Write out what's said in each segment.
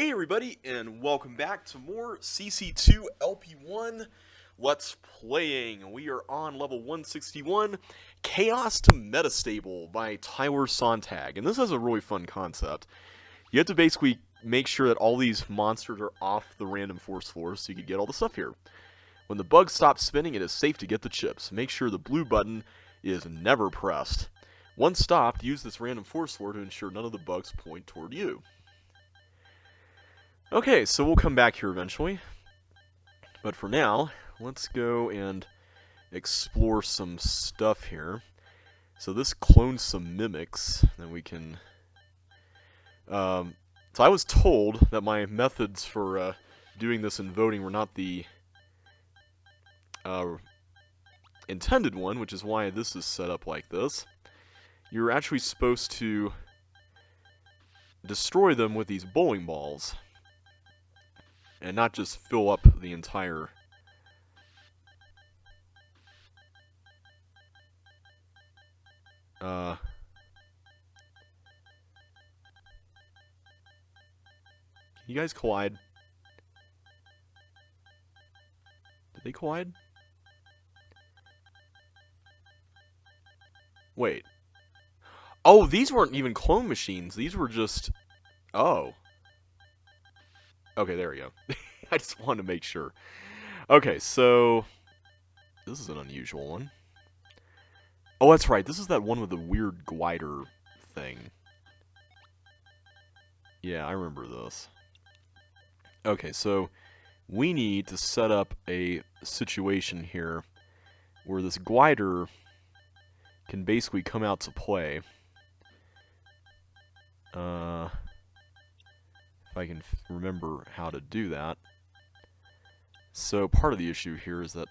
Hey everybody, and welcome back to more CC2LP1 Let's Playing. We are on level 161, Chaos to Metastable by Tyler Sontag. And this has a really fun concept. You have to basically make sure that all these monsters are off the random force floor so you can get all the stuff here. When the bug stops spinning, it is safe to get the chips. Make sure the blue button is never pressed. Once stopped, use this random force floor to ensure none of the bugs point toward you. Okay, so we'll come back here eventually. But for now, let's go and explore some stuff here. So this clones some mimics that we can... So I was told that my methods for doing this and voting were not the intended one, which is why this is set up like this. You're actually supposed to destroy them with these bowling balls. And not just fill up the entire... Can you guys collide? Did they collide? Wait. Oh, these weren't even clone machines. These were just... Oh. Okay, there we go. I just wanted to make sure. Okay, so... This is an unusual one. Oh, that's right. This is that one with the weird glider thing. Yeah, I remember this. Okay, so we need to set up a situation here where this glider can basically come out to play. If I can remember how to do that. So part of the issue here is that...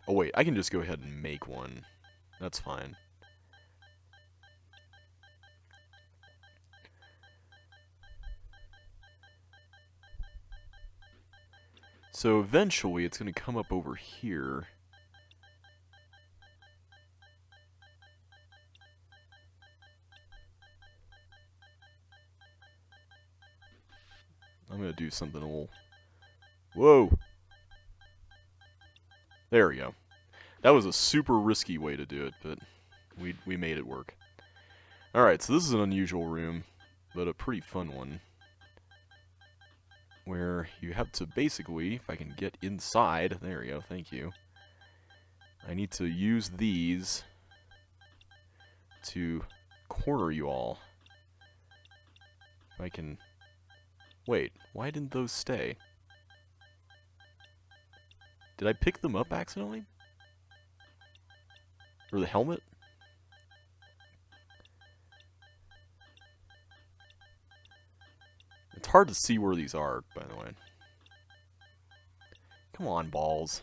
Oh wait, I can just go ahead and make one. That's fine. So eventually it's going to come up over here. I'm going to do something a little... Whoa! There we go. That was a super risky way to do it, but we made it work. Alright, so this is an unusual room, but a pretty fun one. Where you have to basically, if I can get inside, there we go, thank you. I need to use these to corner you all. If I can... Wait, why didn't those stay? Did I pick them up accidentally? Or the helmet? It's hard to see where these are, by the way. Come on, balls.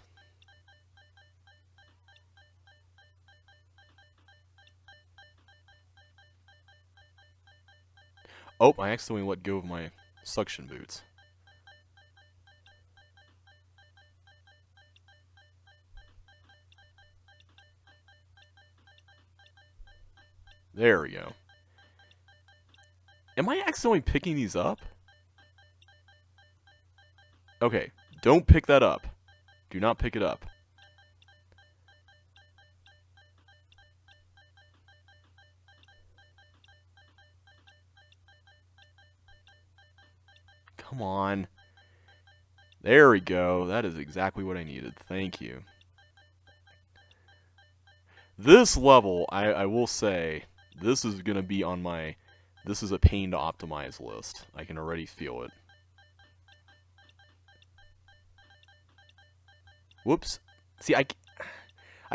Oh, I accidentally let go of my suction boots. There we go. Am I accidentally picking these up? Okay, don't pick that up. Do not pick it up. Come on. There we go. That is exactly what I needed. Thank you. This level, I will say, this is going to be on my... This is a pain to optimize list. I can already feel it. Whoops. See, I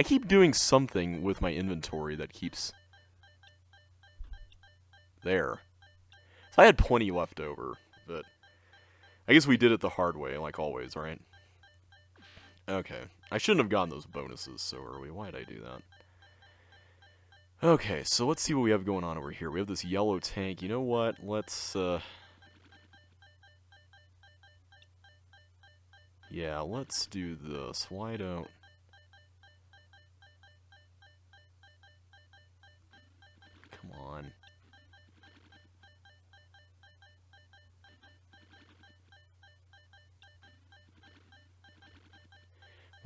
keep doing something with my inventory that keeps... There. So I had plenty left over, but... I guess we did it the hard way, like always, right? Okay. I shouldn't have gotten those bonuses so early. Why did I do that? Okay, so let's see what we have going on over here. We have this yellow tank. You know what? Let's, yeah, let's do this. Why don't... Come on.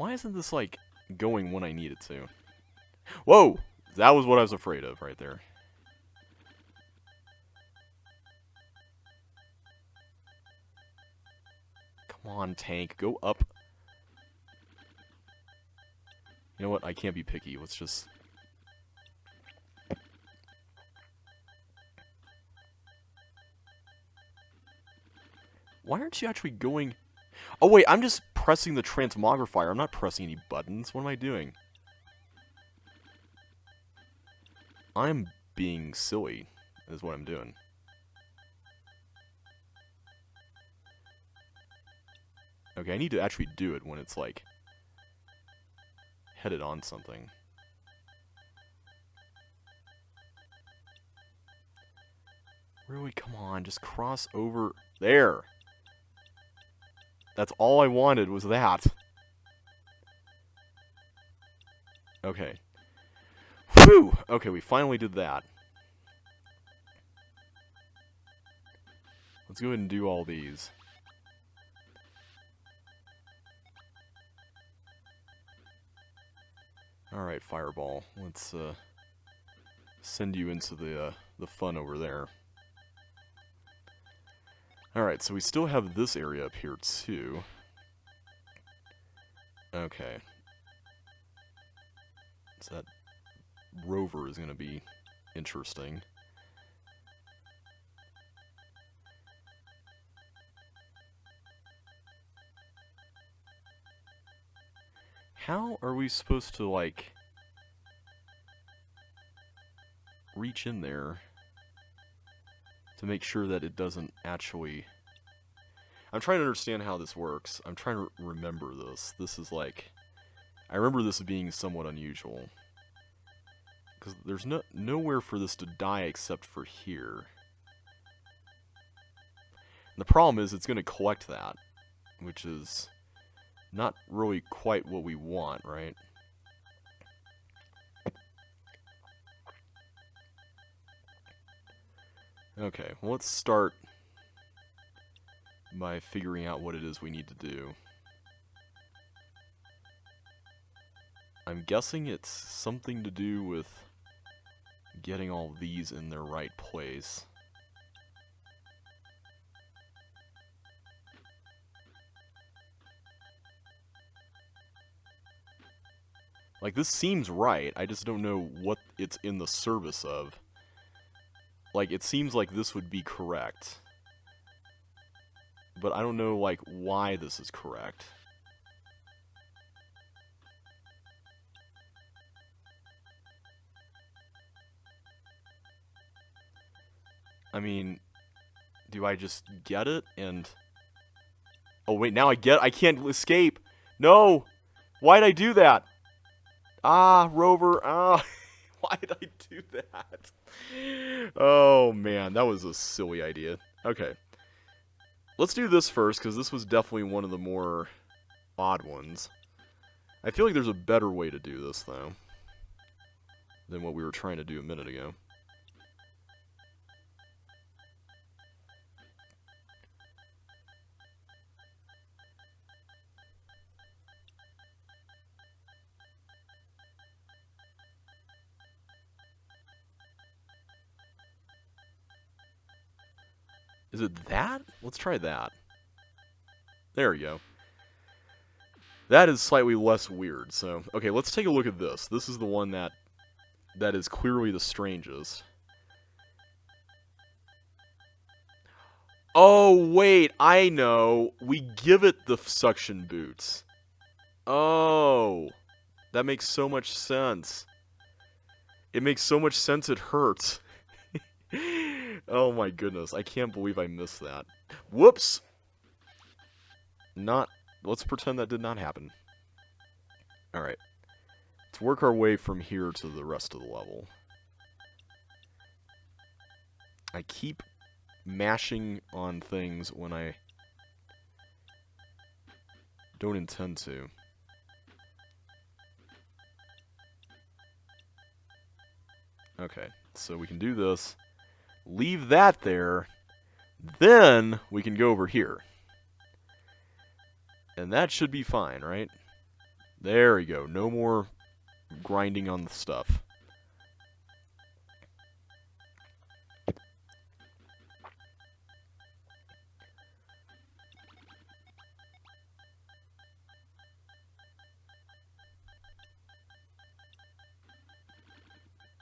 Why isn't this, like, going when I need it to? Whoa! That was what I was afraid of right there. Come on, tank. Go up. You know what? I can't be picky. Let's just... Why aren't you actually going... Oh, wait. I'm just pressing the transmogrifier. I'm not pressing any buttons. What am I doing? I'm being silly, is what I'm doing. Okay, I need to actually do it when it's, like, headed on something. Really? Come on, just cross over. There! That's all I wanted, was that. Okay. Whew! Okay, we finally did that. Let's go ahead and do all these. Alright, Fireball. Let's send you into the fun over there. Alright, so we still have this area up here, too. Okay. So that rover is going to be interesting. How are we supposed to, like, reach in there to make sure that it doesn't actually... I'm trying to understand how this works. I'm trying to remember this. This is like... I remember this being somewhat unusual. Because there's nowhere for this to die except for here. And the problem is it's going to collect that, which is not really quite what we want, right? Okay, well, let's start by figuring out what it is we need to do. I'm guessing it's something to do with getting all these in their right place. Like, this seems right, I just don't know what it's in the service of. Like, it seems like this would be correct. But I don't know, like, why this is correct. I mean, do I just get it and... Oh, wait, now I can't escape! No! Why'd I do that? Ah, Rover, ah... Why did I do that? Oh, man, that was a silly idea. Okay. Let's do this first, because this was definitely one of the more odd ones. I feel like there's a better way to do this, though, than what we were trying to do a minute ago. Is it that? Let's try that. There we go. That is slightly less weird, so... Okay, let's take a look at this. This is the one that is clearly the strangest. Oh, wait, I know. We give it the suction boots. Oh, that makes so much sense. It makes so much sense it hurts. Oh my goodness, I can't believe I missed that. Whoops! Let's pretend that did not happen. Alright. Let's work our way from here to the rest of the level. I keep mashing on things when I don't intend to. Okay, so we can do this. Leave that there. Then we can go over here. And that should be fine, right? There we go. No more grinding on the stuff.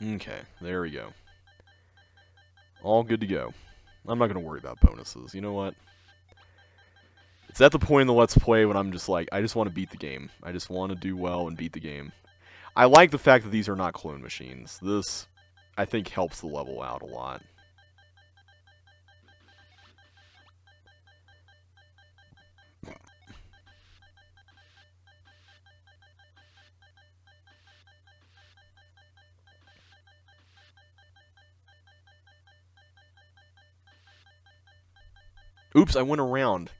Okay, there we go. All good to go. I'm not going to worry about bonuses. You know what? It's at the point in the Let's Play when I'm just like, I just want to beat the game. I just want to do well and beat the game. I like the fact that these are not clone machines. This, I think, helps the level out a lot. Oops, I went around.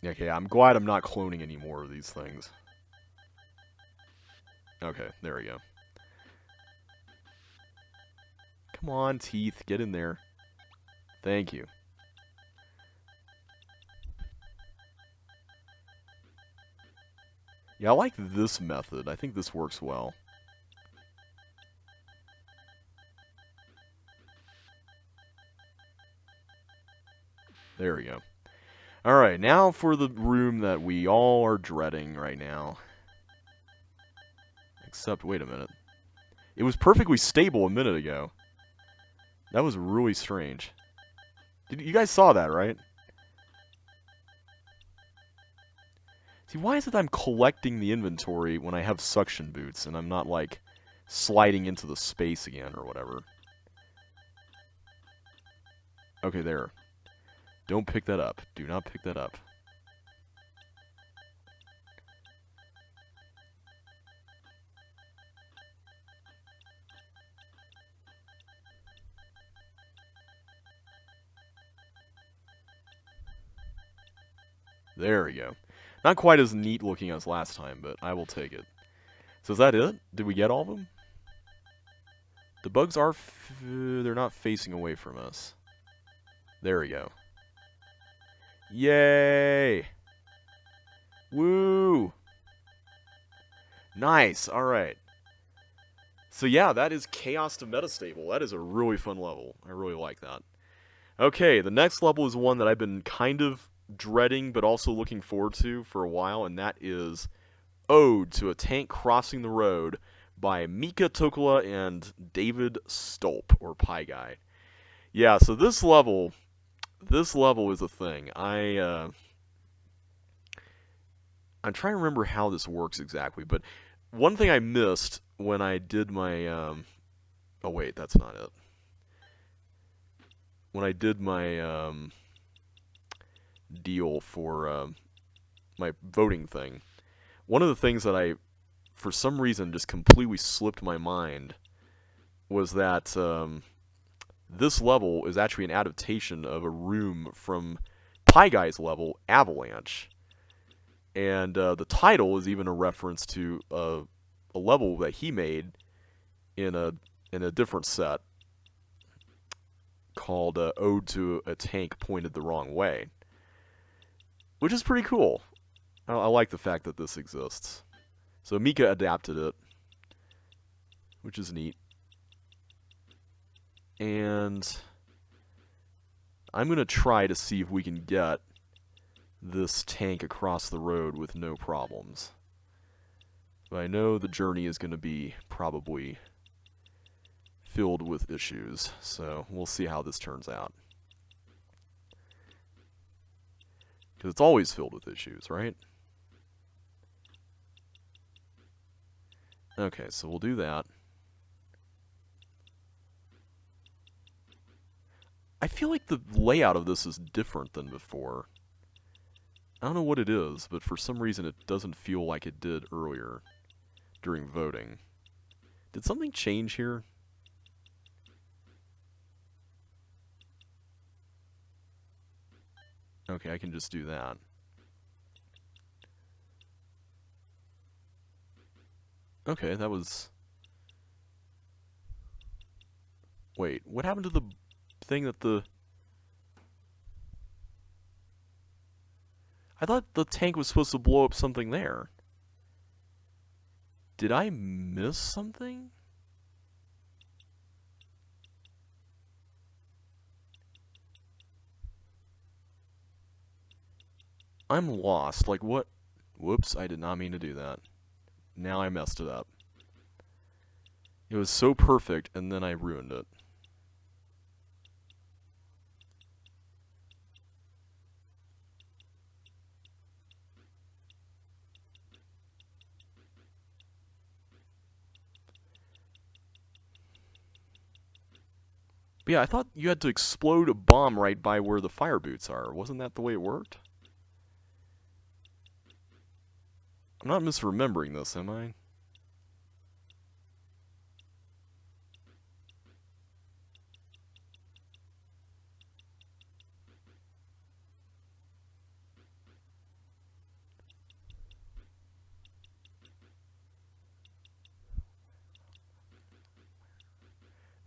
Okay, I'm glad I'm not cloning any more of these things. Okay, there we go. Come on, teeth, get in there. Thank you. Yeah, I like this method. I think this works well. There we go. Alright, now for the room that we all are dreading right now. Except, wait a minute. It was perfectly stable a minute ago. That was really strange. You guys saw that, right? See, why is it that I'm collecting the inventory when I have suction boots and I'm not, like, sliding into the space again or whatever? Okay, there. Don't pick that up. Do not pick that up. There we go. Not quite as neat looking as last time, but I will take it. So is that it? Did we get all of them? The bugs are... they're not facing away from us. There we go. Yay! Woo! Nice, alright. So yeah, that is Chaos to Metastable. That is a really fun level. I really like that. Okay, the next level is one that I've been kind of dreading, but also looking forward to for a while, and that is Ode to a Tank Crossing the Road by Mika Tokola and David Stolp, or Pie Guy. Yeah, so this level is a thing. I'm trying to remember how this works exactly, but one thing I missed when I did my, oh wait, that's not it. When I did my, deal for, my voting thing, one of the things that I, for some reason, just completely slipped my mind was that, this level is actually an adaptation of a room from Pie Guy's level, Avalanche. And the title is even a reference to a level that he made in a different set called Ode to a Tank Pointed the Wrong Way. Which is pretty cool. I like the fact that this exists. So Mika adapted it, which is neat. And I'm going to try to see if we can get this tank across the road with no problems. But I know the journey is going to be probably filled with issues, so we'll see how this turns out. Because it's always filled with issues, right? Okay, so we'll do that. I feel like the layout of this is different than before. I don't know what it is, but for some reason it doesn't feel like it did earlier during voting. Did something change here? Okay, I can just do that. Okay, that was... Wait, what happened to the thing that the... I thought the tank was supposed to blow up something there. Did I miss something? I'm lost. Like, what? Whoops, I did not mean to do that. Now I messed it up. It was so perfect, and then I ruined it. But yeah, I thought you had to explode a bomb right by where the fire boots are. Wasn't that the way it worked? I'm not misremembering this, am I?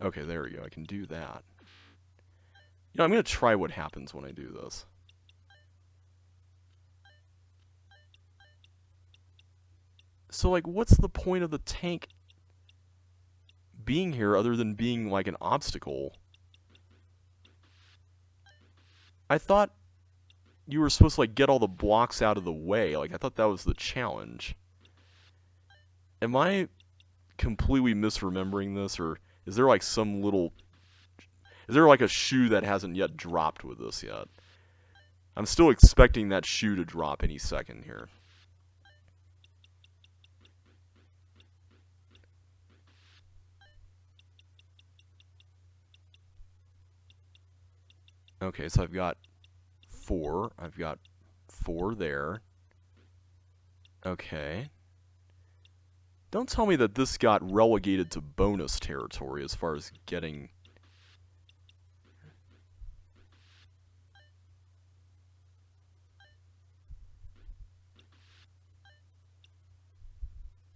Okay, there we go. I can do that. You know, I'm going to try what happens when I do this. So, like, what's the point of the tank being here other than being, like, an obstacle? I thought you were supposed to, like, get all the blocks out of the way. Like, I thought that was the challenge. Am I completely misremembering this, or is there, like, some little... Is there, like, a shoe that hasn't yet dropped with this yet? I'm still expecting that shoe to drop any second here. Okay, so I've got 4. I've got 4 there. Okay. Don't tell me that this got relegated to bonus territory as far as getting...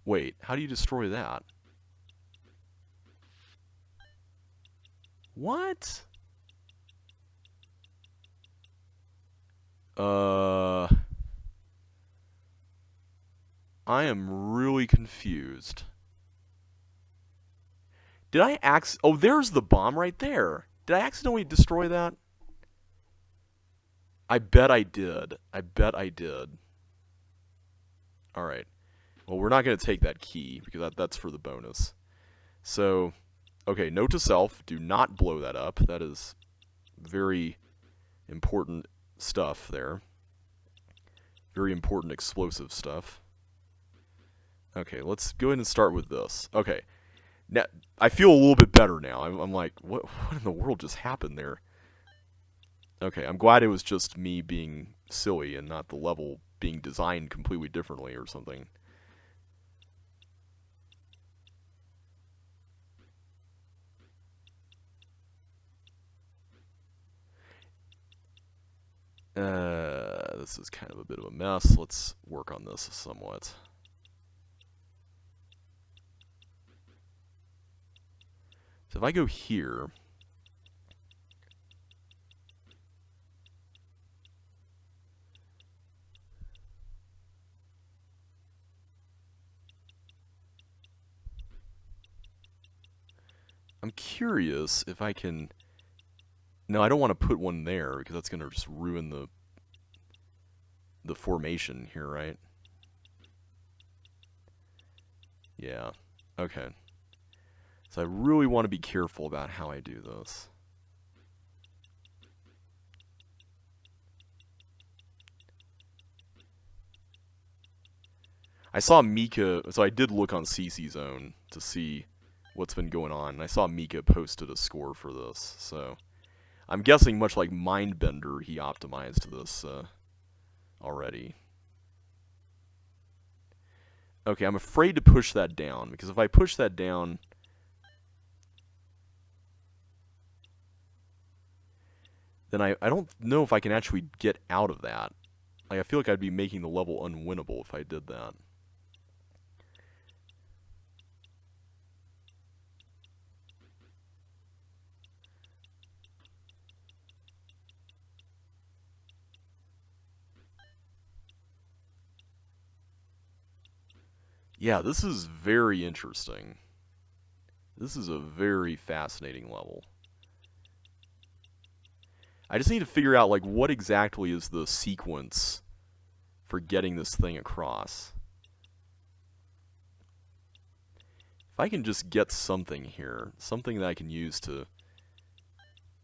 Wait, how do you destroy that? What? I am really confused. Did I oh, there's the bomb right there. Did I accidentally destroy that? I bet I did. I bet I did. Alright. Well, we're not going to take that key, because that's for the bonus. So, okay, note to self, do not blow that up. That is very important stuff there. Very important explosive stuff. Okay, let's go ahead and start with this. Okay, now I feel a little bit better now. I'm like, what in the world just happened there? Okay, I'm glad it was just me being silly and not the level being designed completely differently or something. This is kind of a bit of a mess. Let's work on this somewhat. So if I go here, I'm curious if I can... No, I don't want to put one there, because that's going to just ruin the formation here, right? Yeah. Okay. So I really want to be careful about how I do this. I saw Mika, so I did look on CC Zone to see what's been going on, and I saw Mika posted a score for this, so I'm guessing much like Mindbender, he optimized this already. Okay, I'm afraid to push that down, because if I push that down, then I don't know if I can actually get out of that. Like, I feel like I'd be making the level unwinnable if I did that. Yeah, this is very interesting. This is a very fascinating level. I just need to figure out, like, what exactly is the sequence for getting this thing across. If I can just get something here, something that I can use to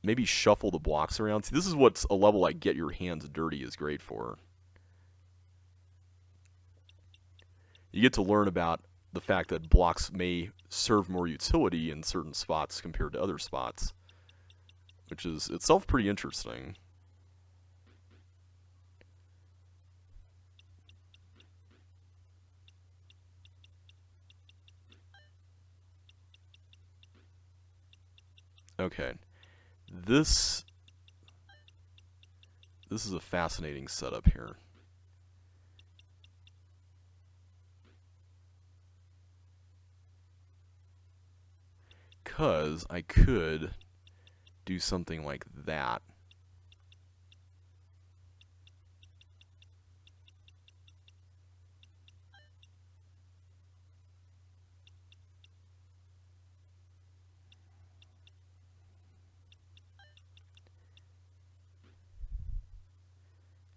maybe shuffle the blocks around. See, this is what a level like Get Your Hands Dirty is great for. You get to learn about the fact that blocks may serve more utility in certain spots compared to other spots, which is itself pretty interesting. Okay, this is a fascinating setup here. Because I could do something like that.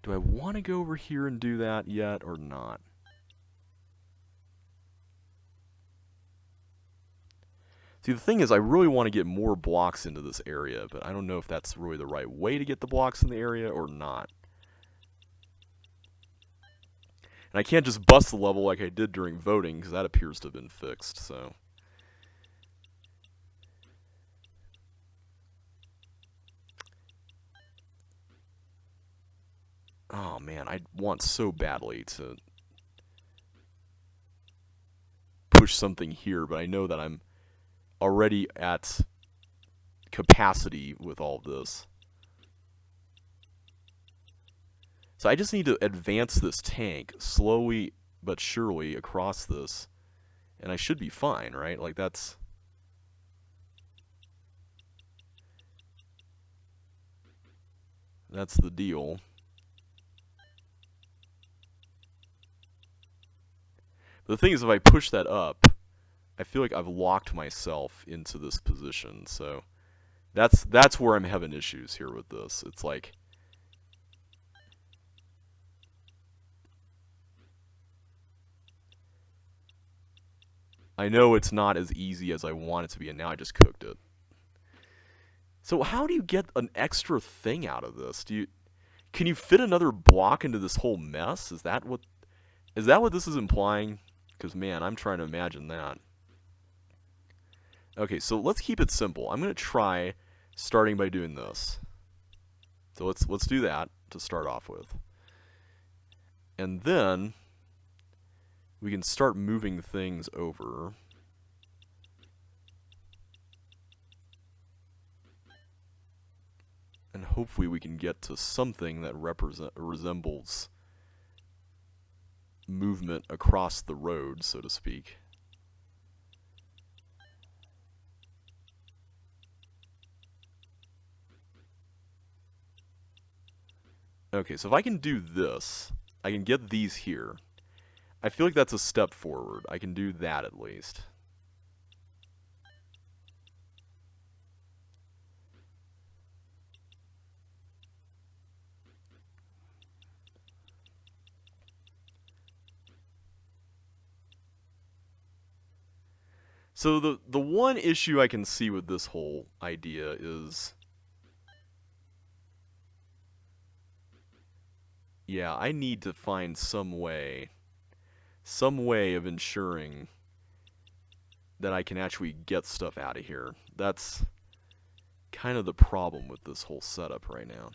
Do I want to go over here and do that yet or not? See, the thing is, I really want to get more blocks into this area, but I don't know if that's really the right way to get the blocks in the area or not. And I can't just bust the level like I did during voting, because that appears to have been fixed, so... Oh man, I want so badly to push something here, but I know that I'm already at capacity with all of this. So I just need to advance this tank slowly but surely across this, and I should be fine, right? Like, that's the deal. But the thing is, if I push that up, I feel like I've locked myself into this position, so that's where I'm having issues here with this. It's like, I know it's not as easy as I want it to be, and now I just cooked it. So how do you get an extra thing out of this? Can you fit another block into this whole mess? Is that what this is implying? Because man, I'm trying to imagine that. Okay, so let's keep it simple. I'm going to try starting by doing this. So let's do that to start off with. And then we can start moving things over. And hopefully we can get to something that resembles movement across the road, so to speak. Okay, so if I can do this, I can get these here. I feel like that's a step forward. I can do that at least. So the one issue I can see with this whole idea is, yeah, I need to find some way of ensuring that I can actually get stuff out of here. That's kind of the problem with this whole setup right now.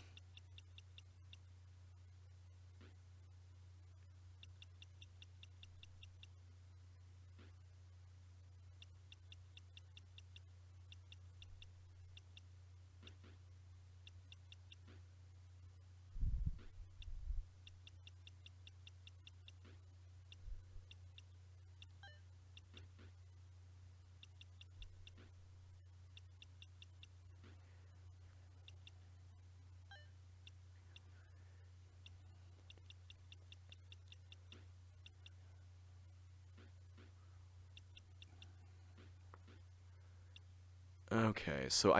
Okay, so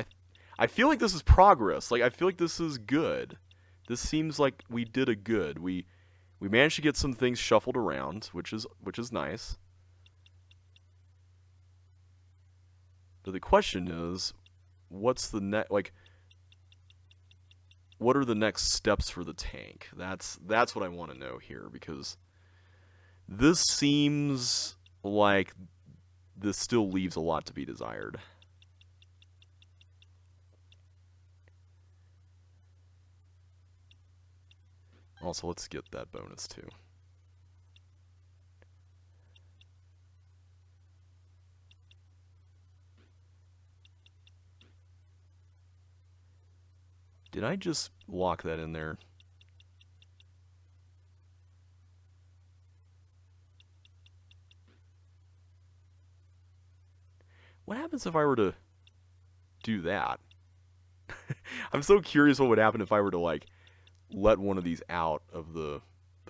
I feel like this is progress. Like, I feel like this is good. This seems like we did a good. We managed to get some things shuffled around, which is nice. But the question is, what's the next, like, what are the next steps for the tank? That's what I want to know here, because this seems like this still leaves a lot to be desired. Also, let's get that bonus too. Did I just lock that in there? What happens if I were to do that? I'm so curious what would happen if I were to, like, let one of these out of the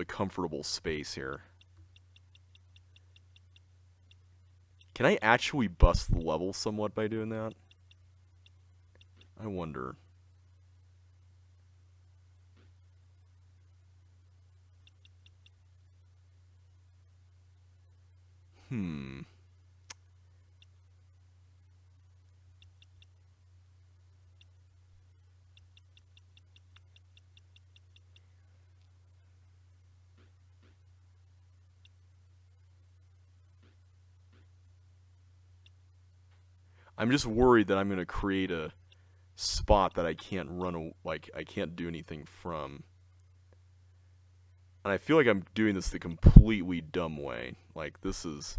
comfortable space here. Can I actually bust the level somewhat by doing that? I wonder. Hmm. I'm just worried that I'm going to create a spot that I can't like, I can't do anything from. And I feel like I'm doing this the completely dumb way. Like, this is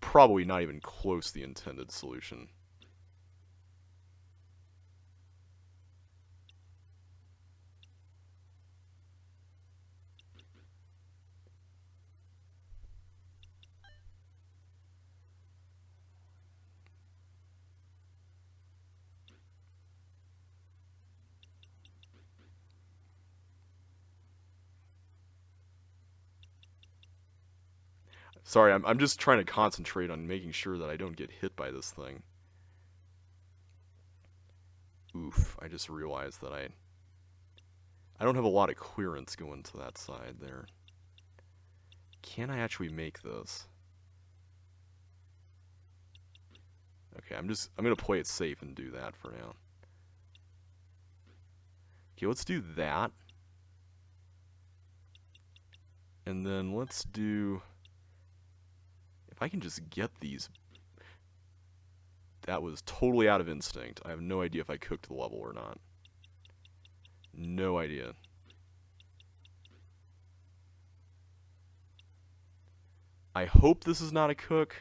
probably not even close to the intended solution. Sorry, I'm just trying to concentrate on making sure that I don't get hit by this thing. Oof, I just realized that I don't have a lot of clearance going to that side there. Can I actually make this? Okay, I'm gonna play it safe and do that for now. Okay, let's do that. And then let's do, if I can just get these. That was totally out of instinct. I have no idea if I cooked the level or not. No idea. I hope this is not a cook.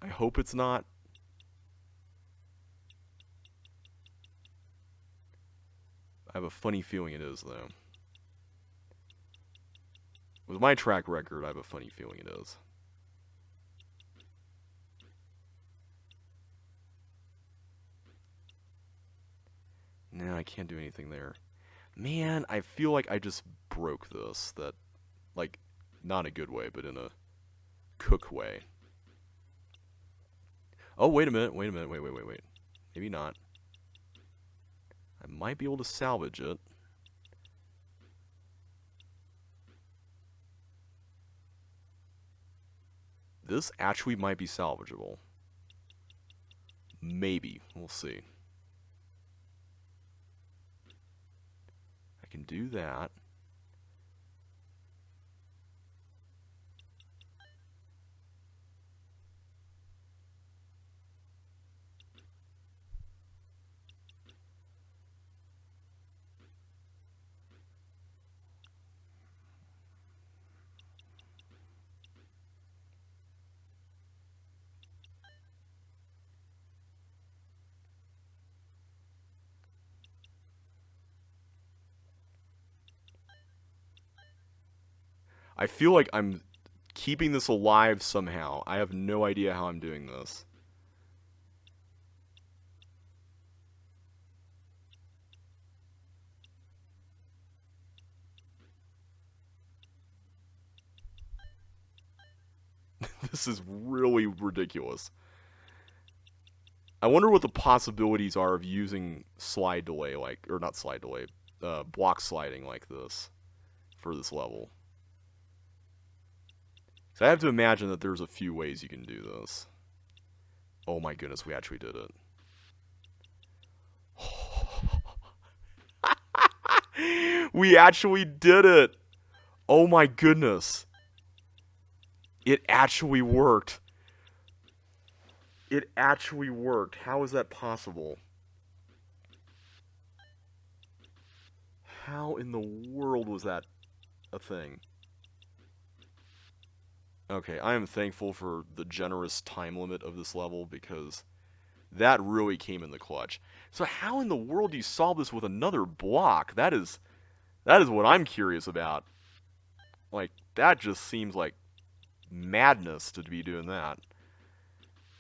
I hope it's not. I have a funny feeling it is, though. With my track record, I have a funny feeling it is. No, I can't do anything there. Man, I feel like I just broke this. That, like, not a good way, but in a cook way. Oh, wait a minute, wait. Maybe not. I might be able to salvage it. This actually might be salvageable. Maybe. We'll see. I can do that. I feel like I'm keeping this alive somehow. I have no idea how I'm doing this. This is really ridiculous. I wonder what the possibilities are of using slide delay, like, or not slide delay, block sliding like this for this level. So I have to imagine that there's a few ways you can do this. Oh my goodness, we actually did it. We actually did it! Oh my goodness. It actually worked. It actually worked. How is that possible? How in the world was that a thing? Okay, I am thankful for the generous time limit of this level because that really came in the clutch. So how in the world do you solve this with another block? That is what I'm curious about. Like, that just seems like madness to be doing that.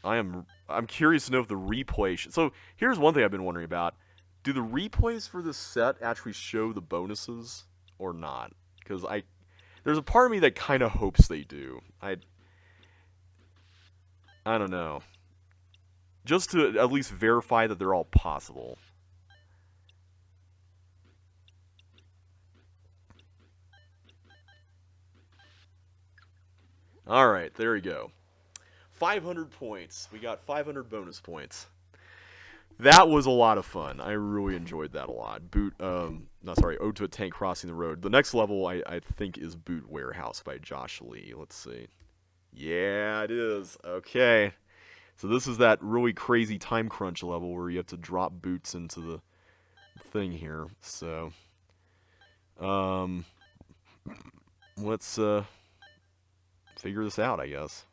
I'm curious to know if the replay... So, here's one thing I've been wondering about. Do the replays for this set actually show the bonuses or not? Because there's a part of me that kind of hopes they do. I don't know. Just to at least verify that they're all possible. Alright, there we go. 500 points. We got 500 bonus points. That was a lot of fun. I really enjoyed that a lot. Ode to a Tank Crossing the Road. The next level, I think, is Boot Warehouse by Josh Lee. Let's see. Yeah, it is. Okay. So this is that really crazy time crunch level where you have to drop boots into the thing here. So, let's figure this out, I guess.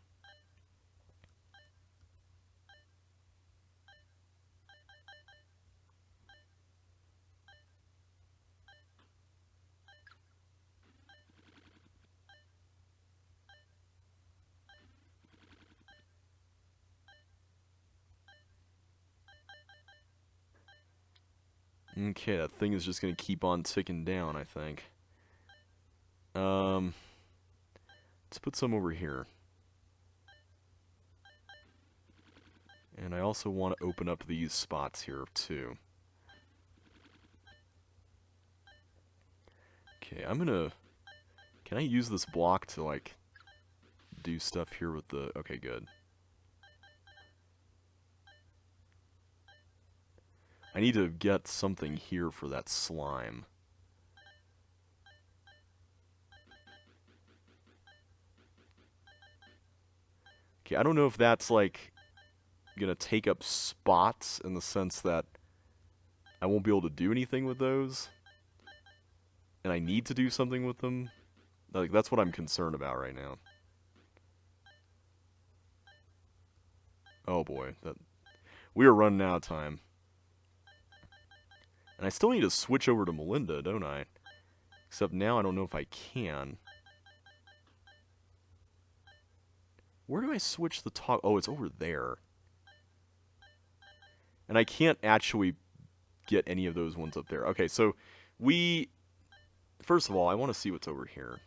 Okay, that thing is just going to keep on ticking down, I think. Let's put some over here. And I also want to open up these spots here, too. Okay, I'm gonna... Can I use this block to, like, do stuff here with the... Okay, good. I need to get something here for that slime. Okay, I don't know if that's, like, gonna take up spots in the sense that I won't be able to do anything with those. And I need to do something with them. Like, that's what I'm concerned about right now. Oh boy, we are running out of time. And I still need to switch over to Melinda, don't I? Except now I don't know if I can. Where do I switch the toggle? Oh, it's over there. And I can't actually get any of those ones up there. Okay, so first of all, I want to see what's over here.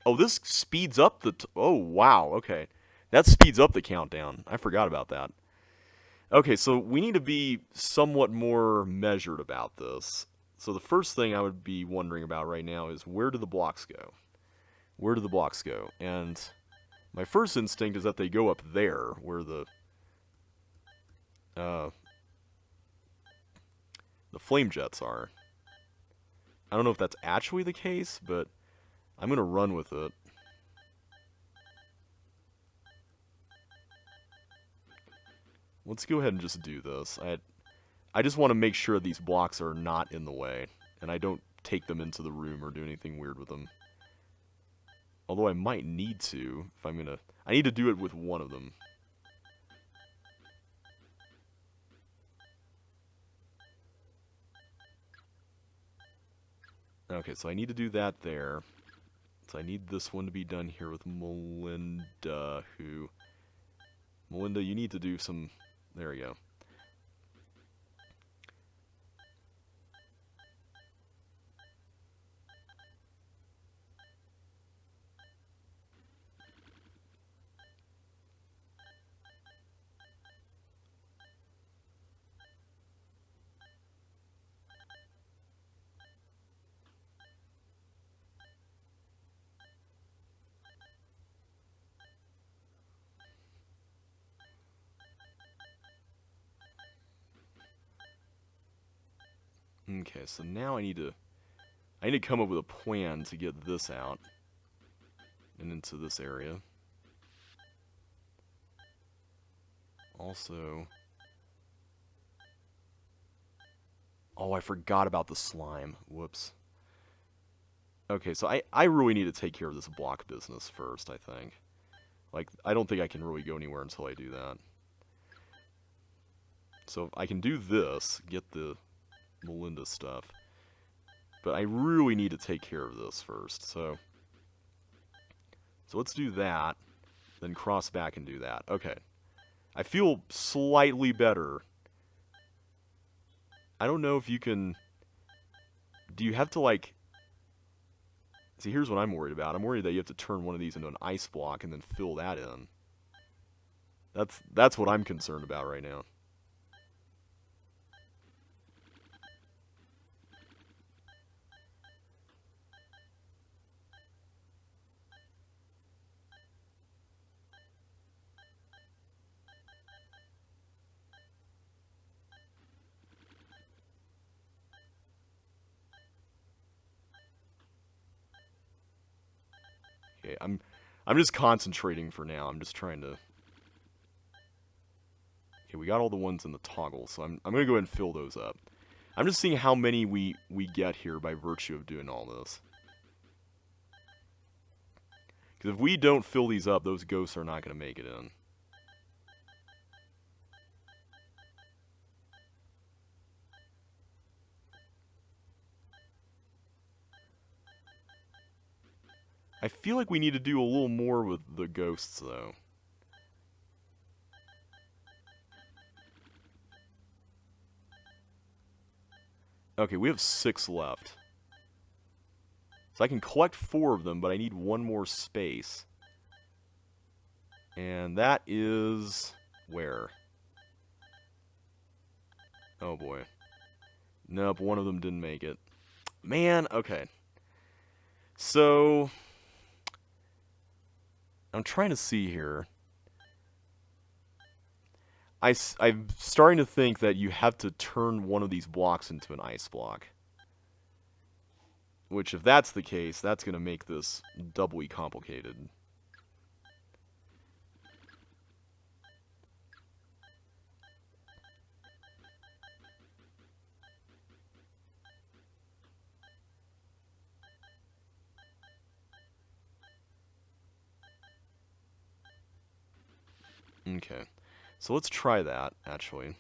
Oh, this speeds up the... Oh, wow, okay. That speeds up the countdown. I forgot about that. Okay, so we need to be somewhat more measured about this. So the first thing I would be wondering about right now is where do the blocks go? Where do the blocks go? And my first instinct is that they go up there, where the flame jets are. I don't know if that's actually the case, but I'm going to run with it. Let's go ahead and just do this. I just want to make sure these blocks are not in the way, and I don't take them into the room or do anything weird with them. Although I might need to, if I'm gonna... I need to do it with one of them. Okay, so I need to do that there. So I need this one to be done here with Melinda, who... Melinda, you need to do some... There we go. Okay, so now I need to come up with a plan to get this out and into this area. Also, oh, I forgot about the slime. Whoops. Okay, so I really need to take care of this block business first, I think. Like, I don't think I can really go anywhere until I do that. So I can do this, get the Melinda stuff. But I really need to take care of this first, so let's do that, then cross back and do that. Okay. I feel slightly better. I don't know if you can... Do you have to, like... See, here's what I'm worried about. I'm worried that you have to turn one of these into an ice block and then fill that in. That's what I'm concerned about right now. Okay, I'm just concentrating for now. I'm just trying to... Okay, we got all the ones in the toggle, so I'm going to go ahead and fill those up. I'm just seeing how many we get here by virtue of doing all this. Because if we don't fill these up, those ghosts are not going to make it in. I feel like we need to do a little more with the ghosts, though. Okay, we have 6 left. So I can collect 4 of them, but I need 1 more space. And that is... where? Oh boy. Nope, one of them didn't make it. Man, okay. So... I'm trying to see here. I'm starting to think that you have to turn one of these blocks into an ice block. Which, if that's the case, that's going to make this doubly complicated. Okay. So let's try that, actually.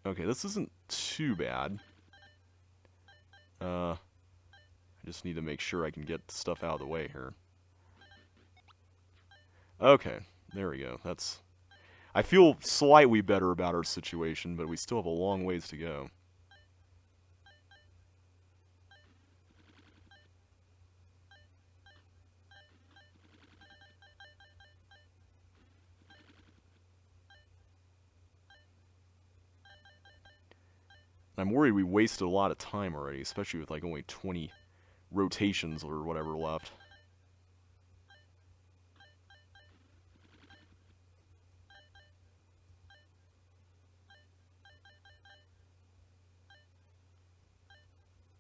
Okay, this isn't too bad. I just need to make sure I can get stuff out of the way here. Okay, there we go. That's... I feel slightly better about our situation, but we still have a long ways to go. I'm worried we wasted a lot of time already, especially with like only 20 rotations or whatever left.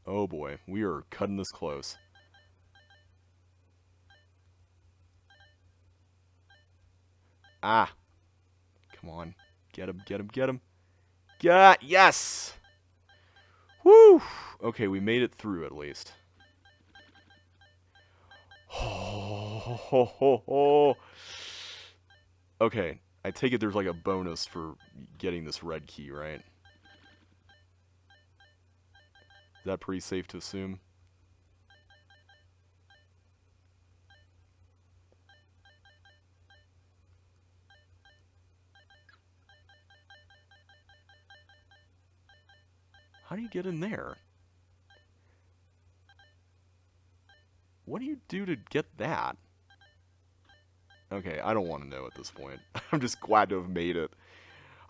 Oh boy, we are cutting this close. Ah! Come on. Get him, get him, get him. Yes! Woo! Okay, we made it through at least. Okay, I take it there's like a bonus for getting this red key, right? Is that pretty safe to assume? How do you get in there? What do you do to get that? Okay, I don't want to know at this point. I'm just glad to have made it.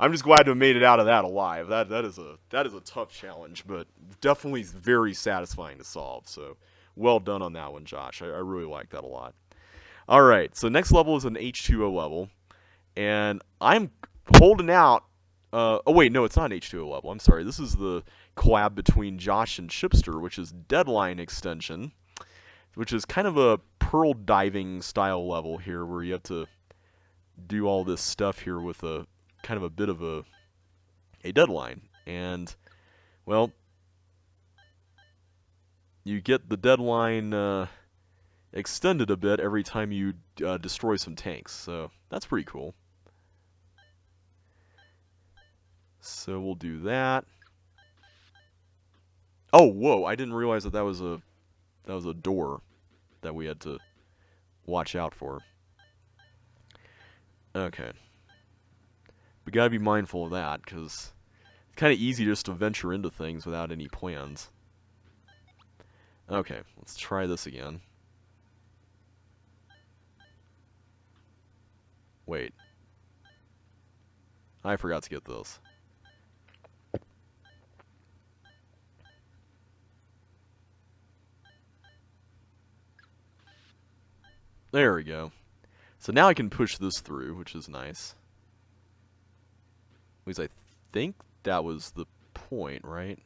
I'm just glad to have made it out of that alive. That is a tough challenge, but definitely very satisfying to solve. So well done on that one, Josh. I really like that a lot. All right, so next level is an H2O level, and I'm holding out. Oh wait, no, it's not an H2O level. I'm sorry. This is the collab between Josh and Chipster, which is Deadline Extension, which is kind of a pearl diving style level here, where you have to do all this stuff here with a kind of a bit of a deadline. And, well, you get the deadline extended a bit every time you destroy some tanks. So that's pretty cool. So we'll do that. Oh, whoa! I didn't realize that was a door that we had to watch out for. Okay. We gotta be mindful of that, because it's kind of easy just to venture into things without any plans. Okay, let's try this again. Wait. I forgot to get this. There we go. So now I can push this through, which is nice. At least I think that was the point, right?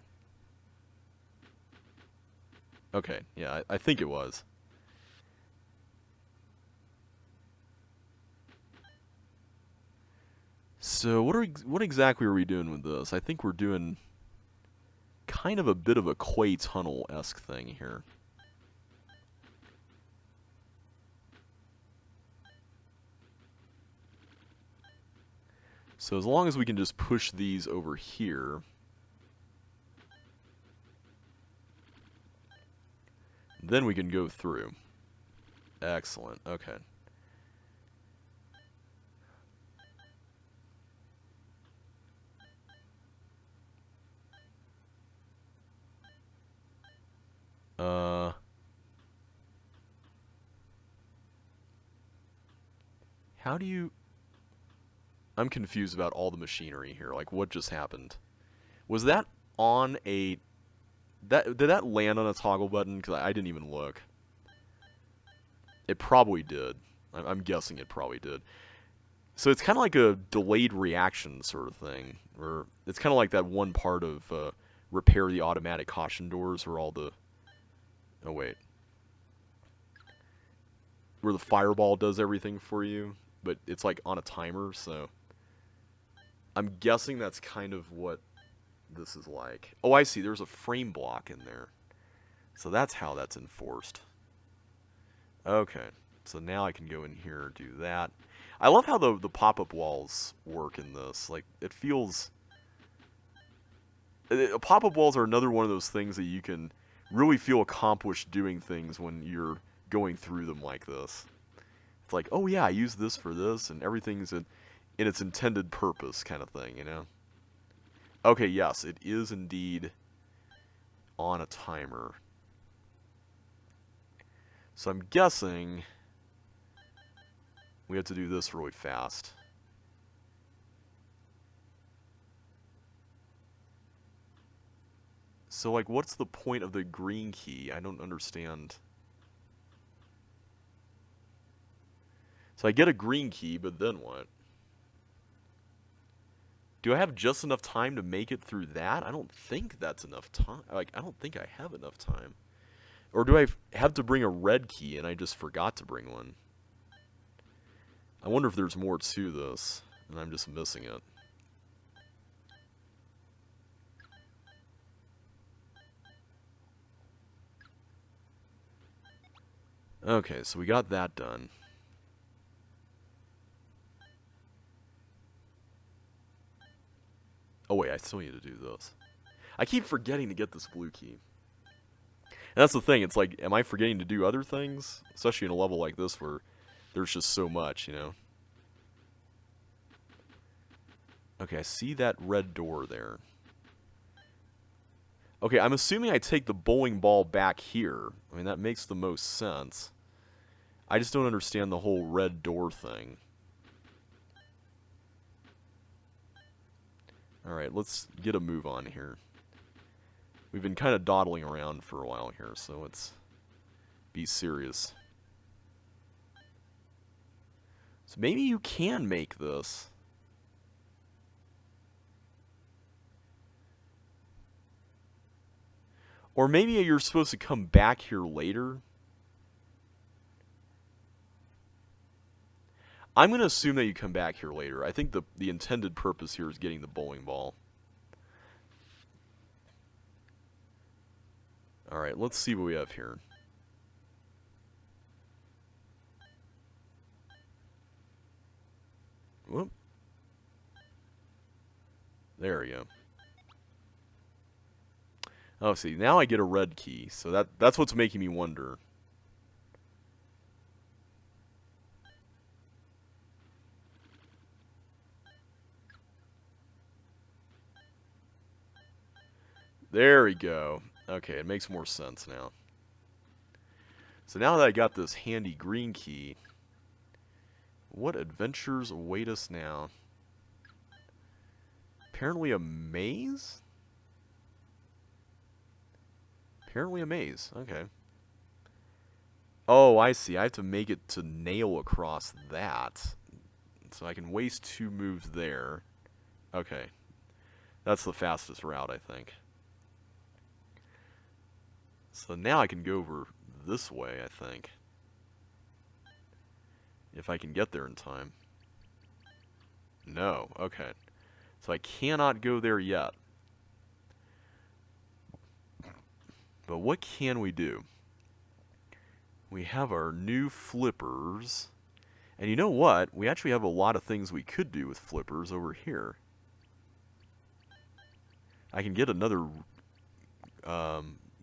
Okay, yeah, I think it was. So what exactly are we doing with this? I think we're doing kind of a bit of a Quay Tunnel-esque thing here. So as long as we can just push these over here, then we can go through. Excellent, okay. How do you... I'm confused about all the machinery here. Like, what just happened? Was that on a... Did that land on a toggle button? Because I didn't even look. It probably did. I'm guessing it probably did. So it's kind of like a delayed reaction sort of thing. Or it's kind of like that one part of repair the automatic caution doors where all the... Oh, wait. Where the fireball does everything for you, but it's like on a timer, so... I'm guessing that's kind of what this is like. Oh, I see. There's a frame block in there. So that's how that's enforced. Okay. So now I can go in here and do that. I love how the pop-up walls work in this. Like, it feels... Pop-up walls are another one of those things that you can really feel accomplished doing things when you're going through them like this. It's like, oh yeah, I use this for this, and everything's in its intended purpose kind of thing, you know? Okay, yes, it is indeed on a timer. So I'm guessing we have to do this really fast. So, like, what's the point of the green key? I don't understand. So I get a green key, but then what? Do I have just enough time to make it through that? I don't think that's enough time. Like, I don't think I have enough time. Or do I have to bring a red key and I just forgot to bring one? I wonder if there's more to this, and I'm just missing it. Okay, so we got that done. Oh wait, I still need to do this. I keep forgetting to get this blue key. And that's the thing, it's like, am I forgetting to do other things? Especially in a level like this where there's just so much, you know? Okay, I see that red door there. Okay, I'm assuming I take the bowling ball back here. I mean, that makes the most sense. I just don't understand the whole red door thing. Alright, let's get a move on here. We've been kind of dawdling around for a while here, so let's be serious. So maybe you can make this. Or maybe you're supposed to come back here later. I'm going to assume that you come back here later. I think the intended purpose here is getting the bowling ball. Alright, let's see what we have here. Whoop. There we go. Oh, see, now I get a red key, so that's what's making me wonder. There we go. Okay, it makes more sense now. So now that I got this handy green key, what adventures await us now? Apparently a maze? Apparently a maze. Okay. Oh, I see. I have to make it to nail across that. So I can waste 2 moves there. Okay. That's the fastest route, I think. So now I can go over this way, I think. If I can get there in time. No. Okay. So I cannot go there yet. But what can we do? We have our new flippers. And you know what? We actually have a lot of things we could do with flippers over here. I can get another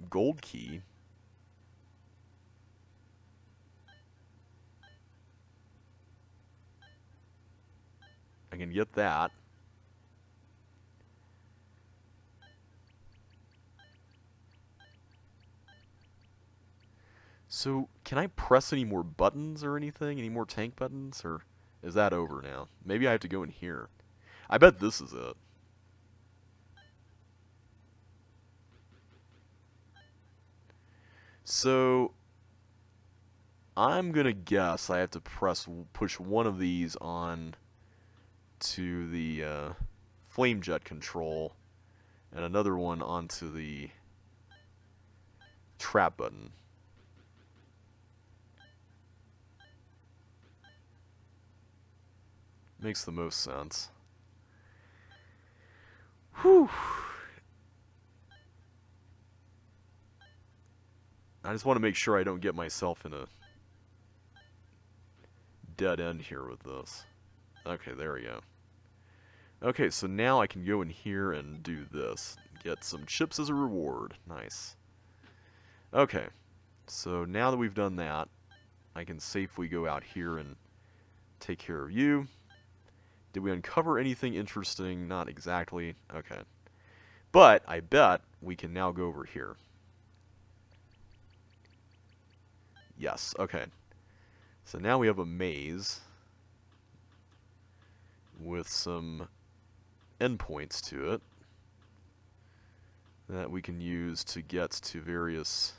gold key. I can get that. So, can I press any more buttons or anything? Any more tank buttons? Or is that over now? Maybe I have to go in here. I bet this is it. So, I'm gonna guess I have to push one of these on to the flame jet control, and another one onto the trap button. Makes the most sense. Whew. I just want to make sure I don't get myself in a dead end here with this. Okay, there we go. Okay, so now I can go in here and do this. Get some chips as a reward. Nice. Okay, so now that we've done that, I can safely go out here and take care of you. Did we uncover anything interesting? Not exactly. Okay. But I bet we can now go over here. Yes, okay. So now we have a maze with some endpoints to it that we can use to get to various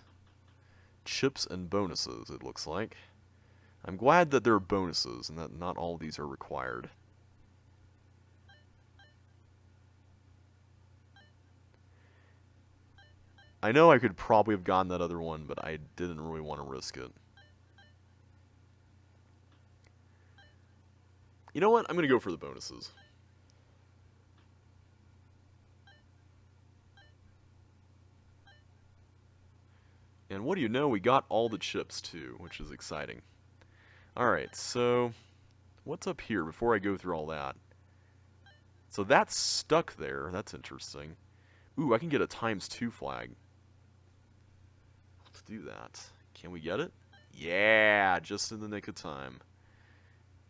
chips and bonuses, it looks like. I'm glad that there are bonuses and that not all of these are required. I know I could probably have gotten that other one, but I didn't really want to risk it. You know what? I'm going to go for the bonuses. And what do you know? We got all the chips, too, which is exciting. Alright, so what's up here before I go through all that? So that's stuck there. That's interesting. Ooh, I can get a ×2 flag. Let's do that. Can we get it? Yeah, just in the nick of time.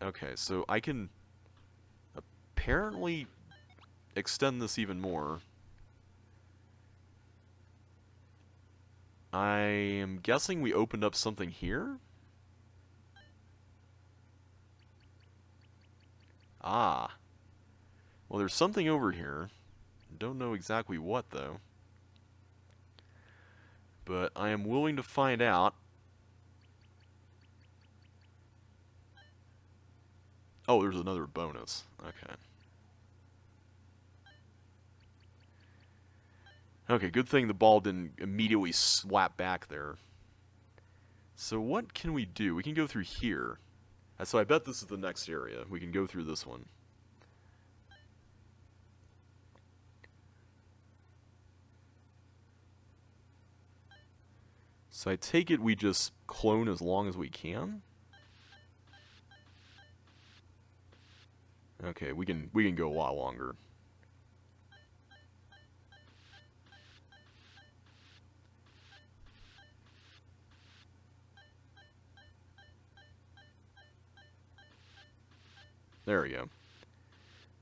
Okay, so I can apparently extend this even more. I am guessing we opened up something here? Ah. Well, there's something over here. Don't know exactly what, though. But I am willing to find out. Oh, there's another bonus. Okay. Okay, good thing the ball didn't immediately slap back there. So what can we do? We can go through here. So I bet this is the next area. We can go through this one. So I take it we just clone as long as we can? Okay, we can go a lot longer. There we go.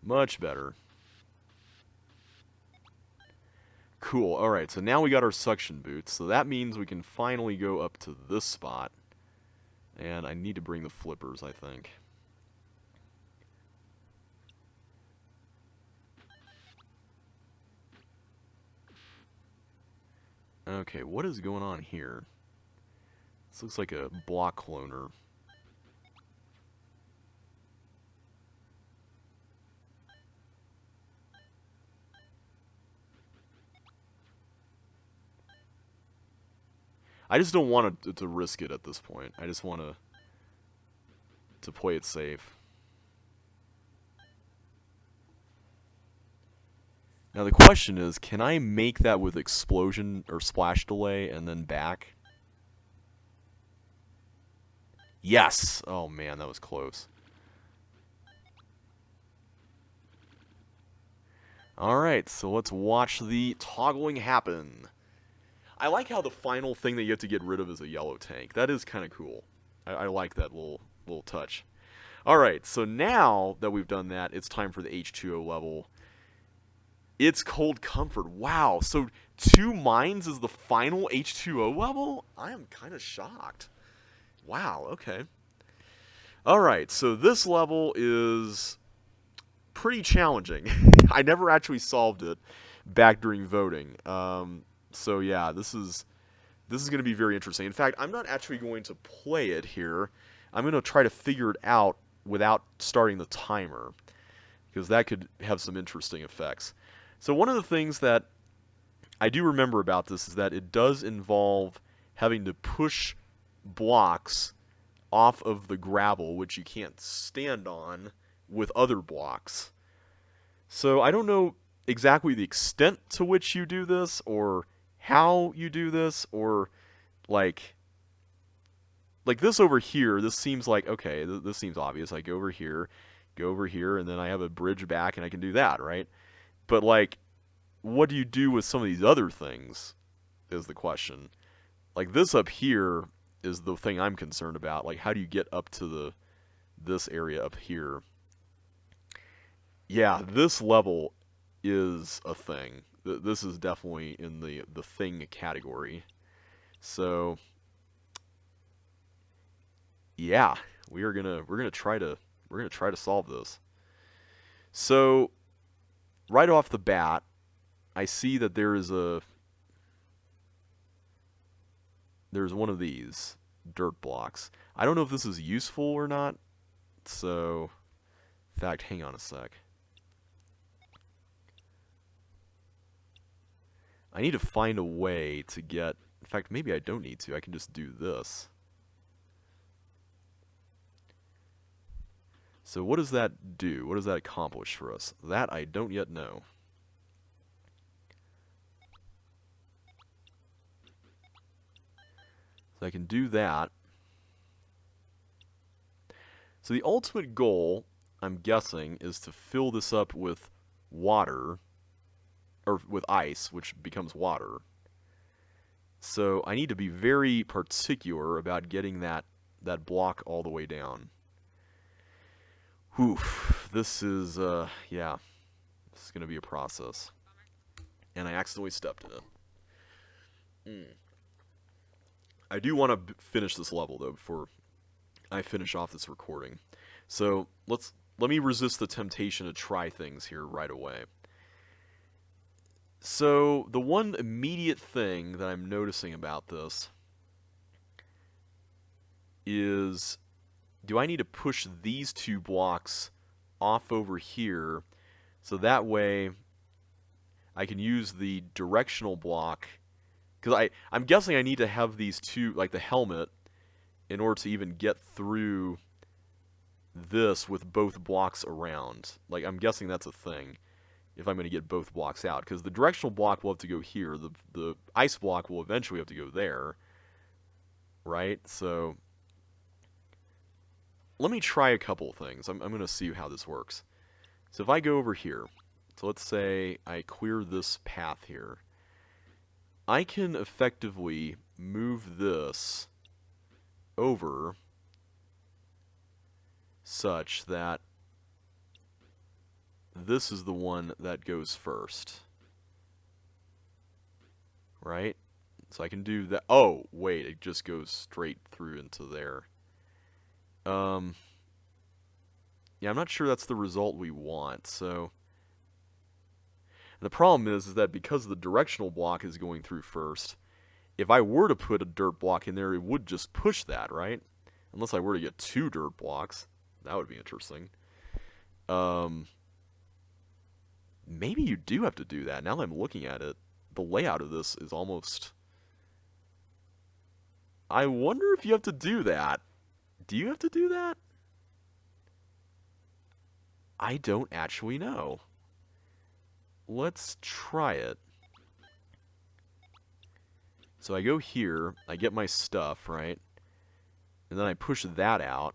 Much better. Cool. Alright, so now we got our suction boots. So that means we can finally go up to this spot. And I need to bring the flippers, I think. Okay, what is going on here? This looks like a block cloner. I just don't want to risk it at this point. I just want to play it safe. Now the question is, can I make that with explosion or splash delay and then back? Yes! Oh man, that was close. Alright, so let's watch the toggling happen. I like how the final thing that you have to get rid of is a yellow tank. That is kind of cool. I like that little touch. Alright, so now that we've done that, it's time for the H2O level. It's Cold Comfort. Wow, so 2 mines is the final H2O level? I am kind of shocked. Wow, okay. Alright, so this level is pretty challenging. I never actually solved it back during voting. So yeah, this is going to be very interesting. In fact, I'm not actually going to play it here. I'm going to try to figure it out without starting the timer, because that could have some interesting effects. So one of the things that I do remember about this is that it does involve having to push blocks off of the gravel, which you can't stand on with other blocks. So I don't know exactly the extent to which you do this, or how you do this, or like this over here. This seems like, okay, this seems obvious. I go over here, and then I have a bridge back, and I can do that, right? But like, what do you do with some of these other things is the question. Like this up here is the thing I'm concerned about. Like, how do you get up to this area up here? Yeah, this level is a thing. This is definitely in the thing category. So yeah, we're gonna try to solve this. So right off the bat, I see that there's one of these dirt blocks. I don't know if this is useful or not. So, in fact, hang on a sec. I need to find a way to get... In fact, maybe I don't need to. I can just do this. So what does that do? What does that accomplish for us? That I don't yet know. So I can do that. So the ultimate goal, I'm guessing, is to fill this up with water, or with ice, which becomes water. So I need to be very particular about getting that block all the way down. Oof, this is, yeah, this is going to be a process. And I accidentally stepped in it. I do want to finish this level, though, before I finish off this recording. So let's let me resist the temptation to try things here right away. So, the one immediate thing that I'm noticing about this is, do I need to push these 2 blocks off over here so that way I can use the directional block? Because I'm guessing I need to have these 2, like the helmet, in order to even get through this with both blocks around. Like, I'm guessing that's a thing if I'm going to get both blocks out, because the directional block will have to go here, the ice block will eventually have to go there, right? So, let me try a couple of things. I'm going to see how this works. So if I go over here, so let's say I clear this path here, I can effectively move this over such that this is the one that goes first. Right? So I can do that. Oh, wait, it just goes straight through into there. Yeah, I'm not sure that's the result we want, so... And the problem is that because the directional block is going through first, if I were to put a dirt block in there, it would just push that, right? Unless I were to get 2 dirt blocks. That would be interesting. Maybe you do have to do that. Now that I'm looking at it, the layout of this is almost... I wonder if you have to do that. Do you have to do that? I don't actually know. Let's try it. So I go here, I get my stuff, right? And then I push that out.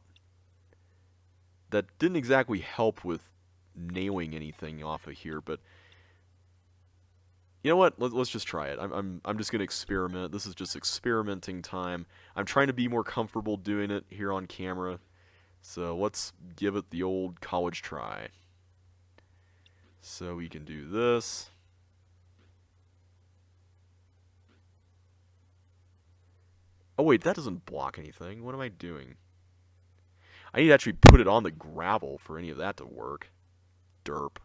That didn't exactly help with nailing anything off of here, but you know what? Let's just try it. I'm just gonna experiment. This is just experimenting time. I'm trying to be more comfortable doing it here on camera. So let's give it the old college try. So we can do this. Oh wait, that doesn't block anything. What am I doing? I need to actually put it on the gravel for any of that to work. Derp.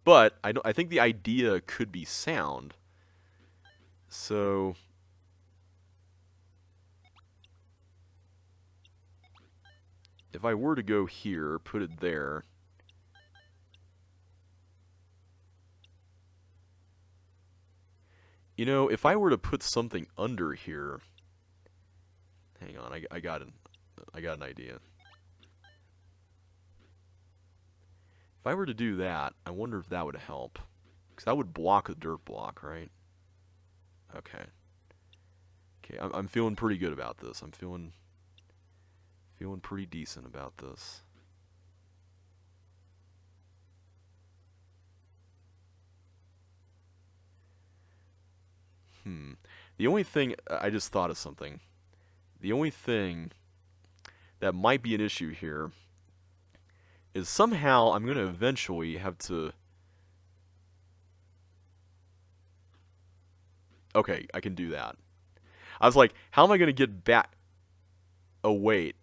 But I think the idea could be sound. So if I were to go here, put it there. You know, if I were to put something under here, hang on, I got an idea. If I were to do that, I wonder if that would help, because that would block a dirt block, right? Okay. Okay, I'm feeling pretty good about this. I'm feeling pretty decent about this. The only thing, I just thought of something. The only thing that might be an issue here is somehow I'm going to eventually have to... Okay, I can do that. I was like, how am I going to get back? Oh, wait.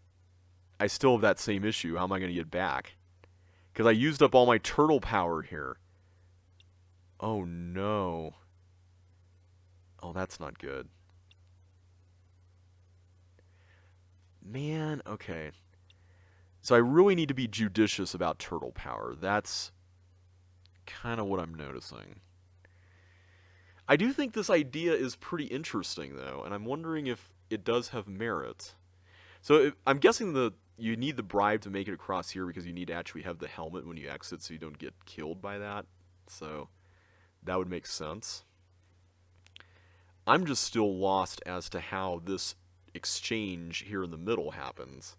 I still have that same issue. How am I going to get back? Because I used up all my turtle power here. Oh, no. Oh, that's not good. Man, okay. So I really need to be judicious about turtle power. That's kind of what I'm noticing. I do think this idea is pretty interesting, though, and I'm wondering if it does have merit. So I'm guessing you need the bribe to make it across here because you need to actually have the helmet when you exit so you don't get killed by that. So that would make sense. I'm just still lost as to how this exchange here in the middle happens.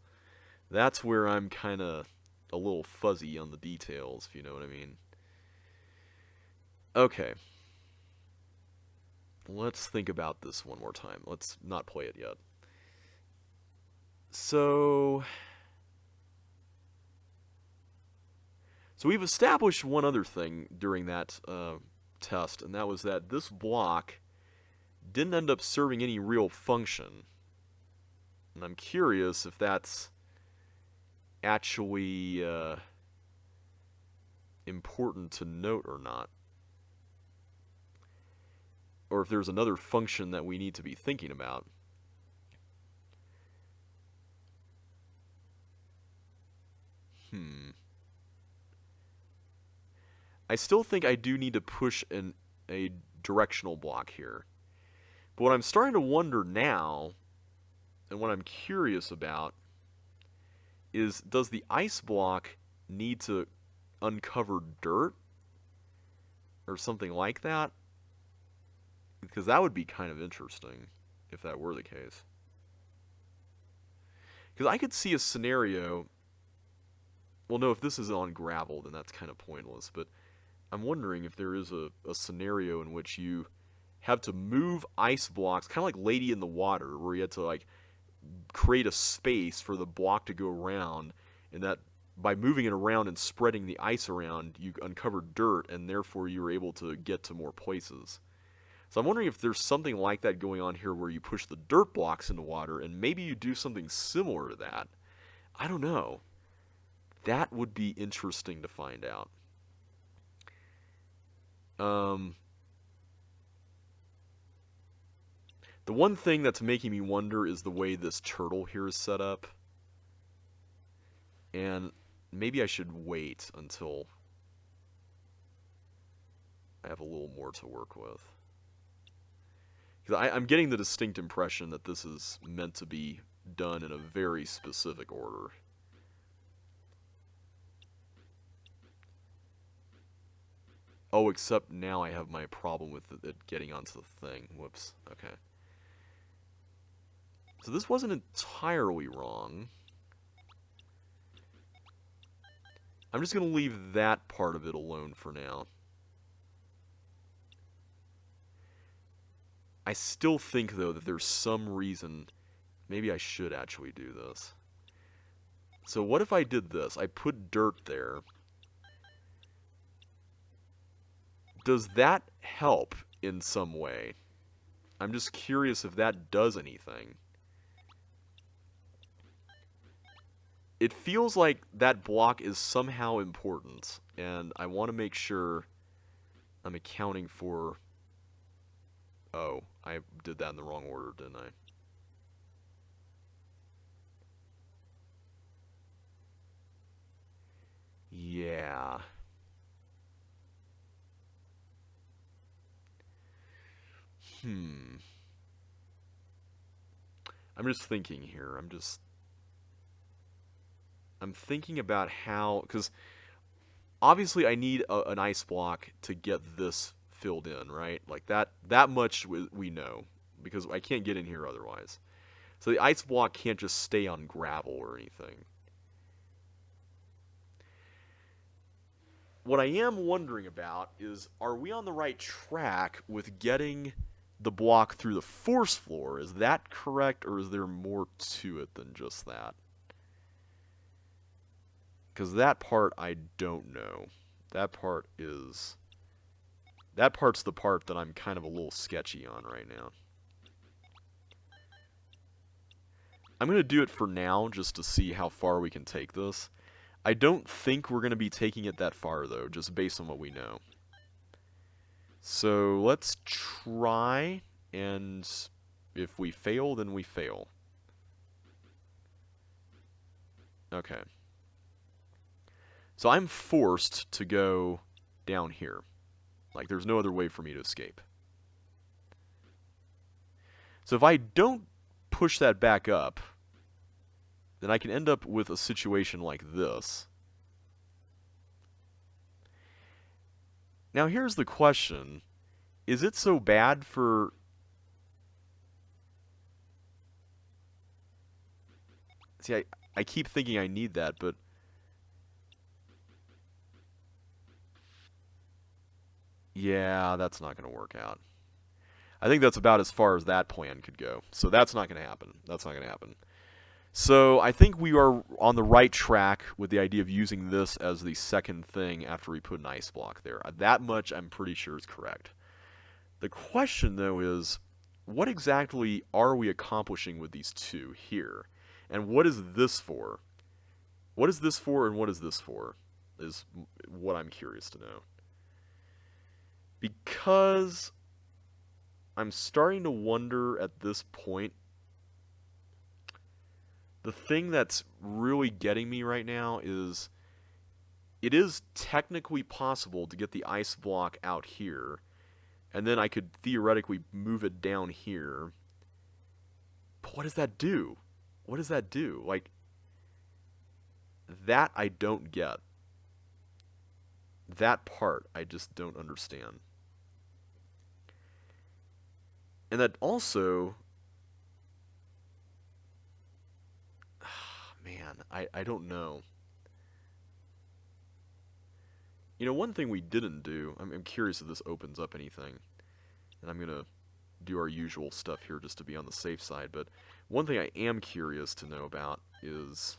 That's where I'm kind of a little fuzzy on the details, if you know what I mean. Okay. Let's think about this one more time. Let's not play it yet. So we've established one other thing during that test, and that was that this block didn't end up serving any real function. And I'm curious if that's actually important to note or not. Or if there's another function that we need to be thinking about. I still think I do need to push a directional block here. But what I'm starting to wonder now, and what I'm curious about, is does the ice block need to uncover dirt? Or something like that? Because that would be kind of interesting if that were the case. Because I could see a scenario... Well, no, if this is on gravel, then that's kind of pointless. But I'm wondering if there is a scenario in which you have to move ice blocks, kind of like Lady in the Water, where you had to like create a space for the block to go around, and that by moving it around and spreading the ice around, you uncovered dirt, and therefore you were able to get to more places. So I'm wondering if there's something like that going on here where you push the dirt blocks into water, and maybe you do something similar to that. I don't know. That would be interesting to find out. The one thing that's making me wonder is the way this turtle here is set up. And maybe I should wait until I have a little more to work with. Because I'm getting the distinct impression that this is meant to be done in a very specific order. Oh, except now I have my problem with it getting onto the thing. Whoops. Okay. So this wasn't entirely wrong. I'm just going to leave that part of it alone for now. I still think, though, that there's some reason maybe I should actually do this. So what if I did this? I put dirt there. Does that help in some way? I'm just curious if that does anything. It feels like that block is somehow important, and I want to make sure I'm accounting for... Oh, I did that in the wrong order, didn't I? Yeah. I'm just thinking here. I'm thinking about how... Because obviously I need an ice block to get this filled in, right? Like that much we know, because I can't get in here otherwise. So the ice block can't just stay on gravel or anything. What I am wondering about is, are we on the right track with getting the block through the force floor? Is that correct, or is there more to it than just that? Because that part I don't know. That part's the part that I'm kind of a little sketchy on right now. I'm going to do it for now just to see how far we can take this. I don't think we're going to be taking it that far, though, just based on what we know. So let's try, and if we fail, then we fail. Okay. So I'm forced to go down here. Like, there's no other way for me to escape. So if I don't push that back up, then I can end up with a situation like this. Now here's the question. Is it so bad for... See, I keep thinking I need that, but... Yeah, that's not going to work out. I think that's about as far as that plan could go. So that's not going to happen. That's not going to happen. So I think we are on the right track with the idea of using this as the second thing after we put an ice block there. That much I'm pretty sure is correct. The question, though, is what exactly are we accomplishing with these two here? And what is this for? What is this for and what is this for? Is what I'm curious to know. Because I'm starting to wonder at this point, the thing that's really getting me right now is it is technically possible to get the ice block out here, and then I could theoretically move it down here. But what does that do? What does that do? Like, that I don't get. That part I just don't understand. And that also, man, I don't know. You know, one thing we didn't do, I'm curious if this opens up anything, and I'm going to do our usual stuff here just to be on the safe side, but one thing I am curious to know about is,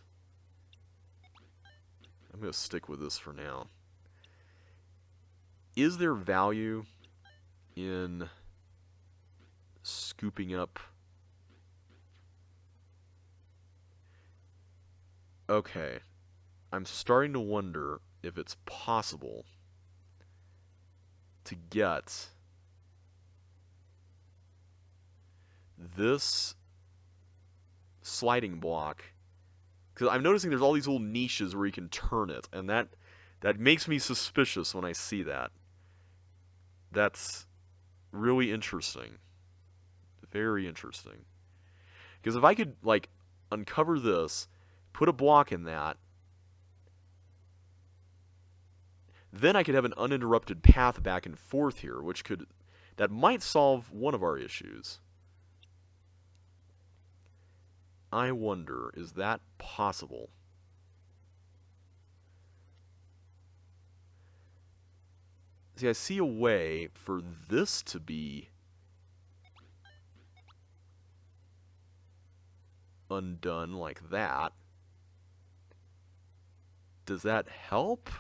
I'm going to stick with this for now. Is there value in scooping up? Okay, I'm starting to wonder if it's possible to get this sliding block, because I'm noticing there's all these little niches where you can turn it, and that makes me suspicious when I see that. That's really interesting. Very interesting. Because if I could, like, uncover this, put a block in that, then I could have an uninterrupted path back and forth here, that might solve one of our issues. I wonder, is that possible? See, I see a way for this to be undone like that. Does that help?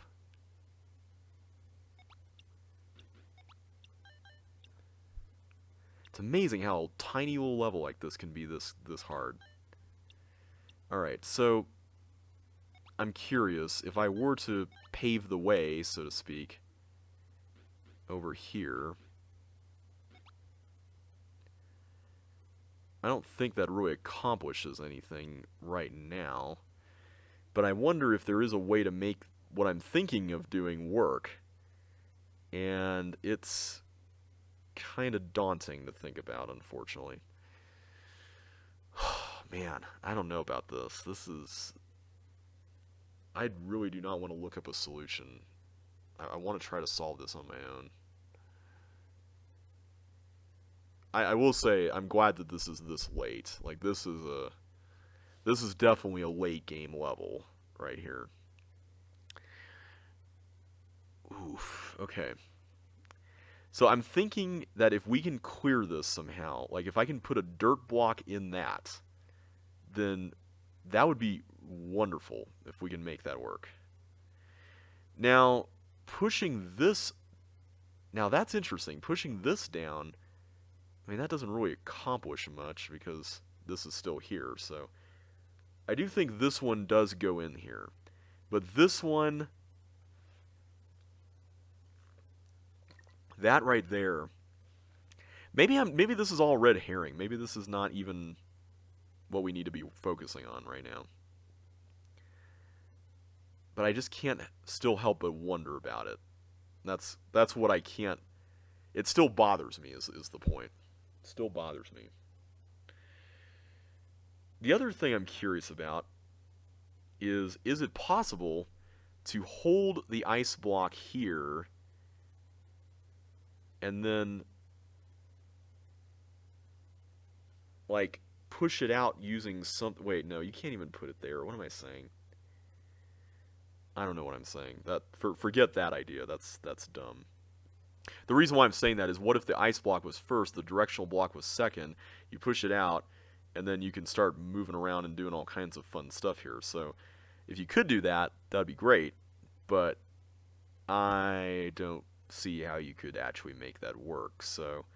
It's amazing how a tiny little level like this can be this hard. Alright, so I'm curious, if I were to pave the way, so to speak, over here, I don't think that really accomplishes anything right now, but I wonder if there is a way to make what I'm thinking of doing work, and it's kind of daunting to think about, unfortunately. Man, I don't know about this. I really do not want to look up a solution. I want to try to solve this on my own. I will say, I'm glad that this is this late. Like, this is definitely a late game level right here. Oof, okay. So I'm thinking that if we can clear this somehow, like if I can put a dirt block in that, then that would be wonderful if we can make that work. Now, pushing this, now that's interesting. Pushing this down, I mean, that doesn't really accomplish much because this is still here. So I do think this one does go in here. But this one, that right there, maybe this is all red herring. Maybe this is not even what we need to be focusing on right now. But I just can't still help but wonder about it. That's what I can't. It still bothers me. Is the point? It still bothers me. The other thing I'm curious about is it possible to hold the ice block here and then like push it out using something? Wait, no, you can't even put it there. What am I saying? I don't know what I'm saying. Forget that idea. That's dumb. The reason why I'm saying that is, what if the ice block was first, the directional block was second, you push it out, and then you can start moving around and doing all kinds of fun stuff here. So if you could do that, that'd be great, but I don't see how you could actually make that work. So,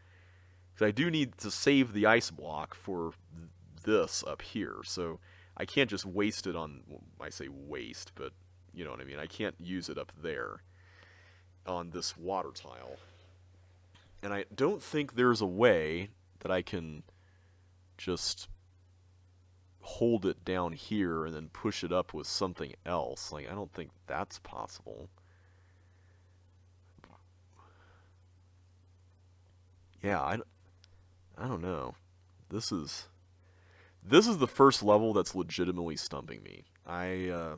because I do need to save the ice block for this up here. So I can't just waste it on, well, I say waste, but you know what I mean. I can't use it up there on this water tile. And I don't think there's a way that I can just hold it down here and then push it up with something else. Like, I don't think that's possible. Yeah, I don't know. This is the first level that's legitimately stumping me. I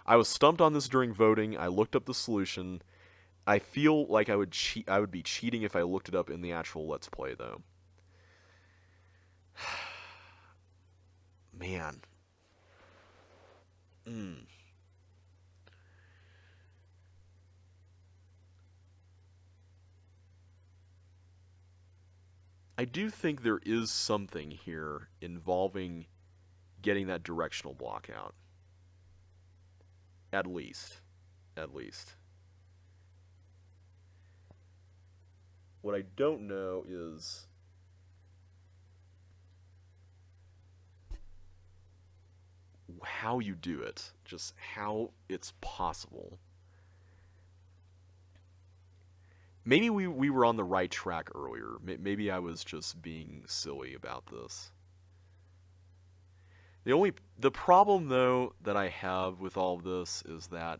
was stumped on this during voting. I looked up the solution. I feel like I would be cheating if I looked it up in the actual Let's Play, though. Man. I do think there is something here involving getting that directional block out. At least. At least. What I don't know is how you do it. Just how it's possible. Maybe we were on the right track earlier. Maybe I was just being silly about this. The problem, though, that I have with all of this is that...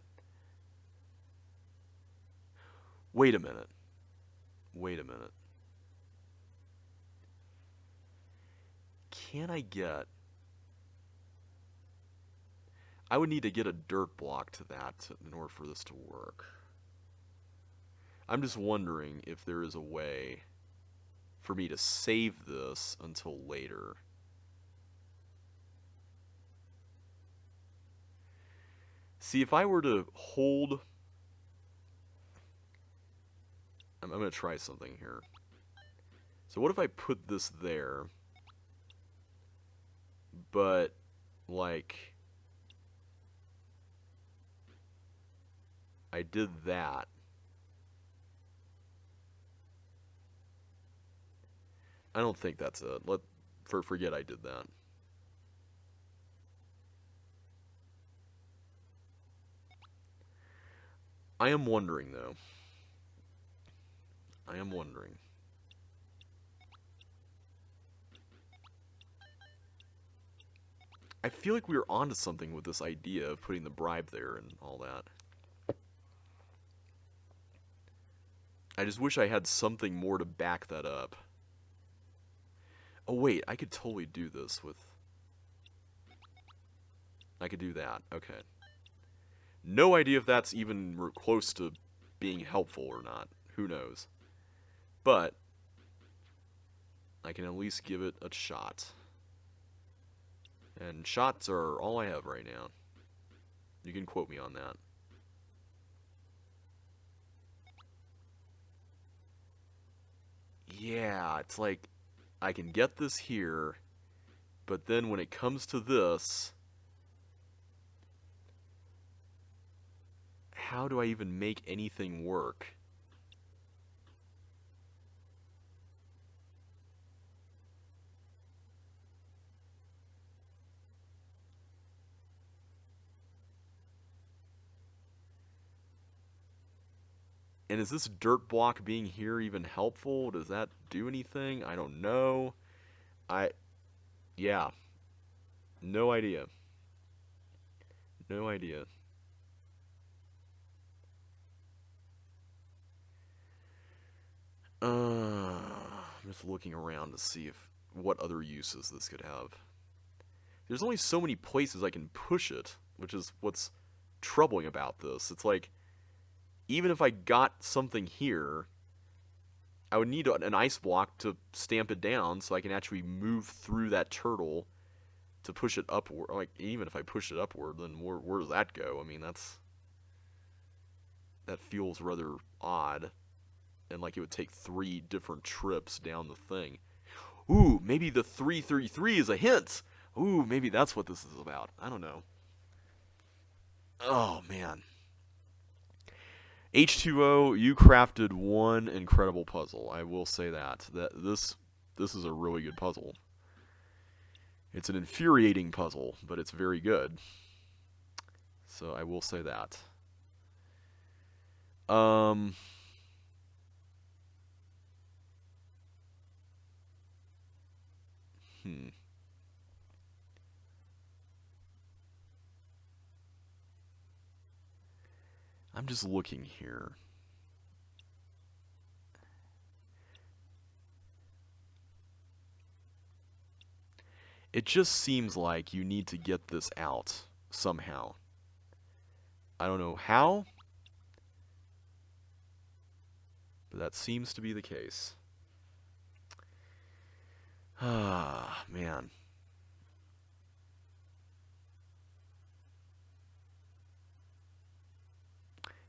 Wait a minute. Wait a minute. Can I get... I would need to get a dirt block to that in order for this to work. I'm just wondering if there is a way for me to save this until later. See, if I were to hold... I'm going to try something here. So what if I put this there, but, like, I did that. I don't think that's it. Forget I did that. I am wondering, though. I am wondering. I feel like we were onto something with this idea of putting the bribe there and all that. I just wish I had something more to back that up. Oh wait, I could totally do this with... I could do that, okay. No idea if that's even close to being helpful or not. Who knows? But I can at least give it a shot. And shots are all I have right now. You can quote me on that. Yeah, it's like I can get this here, but then when it comes to this, how do I even make anything work? And is this dirt block being here even helpful? Does that do anything? I don't know. Yeah. No idea. No idea. I'm just looking around to see what other uses this could have. There's only so many places I can push it, which is what's troubling about this. It's like, even if I got something here, I would need an ice block to stamp it down so I can actually move through that turtle to push it upward. Like, even if I push it upward, then where does that go? I mean, that feels rather odd. And like it would take 3 different trips down the thing. Ooh, maybe the 333 is a hint. Ooh, maybe that's what this is about. I don't know. Oh, man. H2O, you crafted one incredible puzzle. I will say that. This is a really good puzzle. It's an infuriating puzzle, but it's very good. So I will say that. Um... Hmm. I'm just looking here. It just seems like you need to get this out somehow. I don't know how, but that seems to be the case. Ah, man.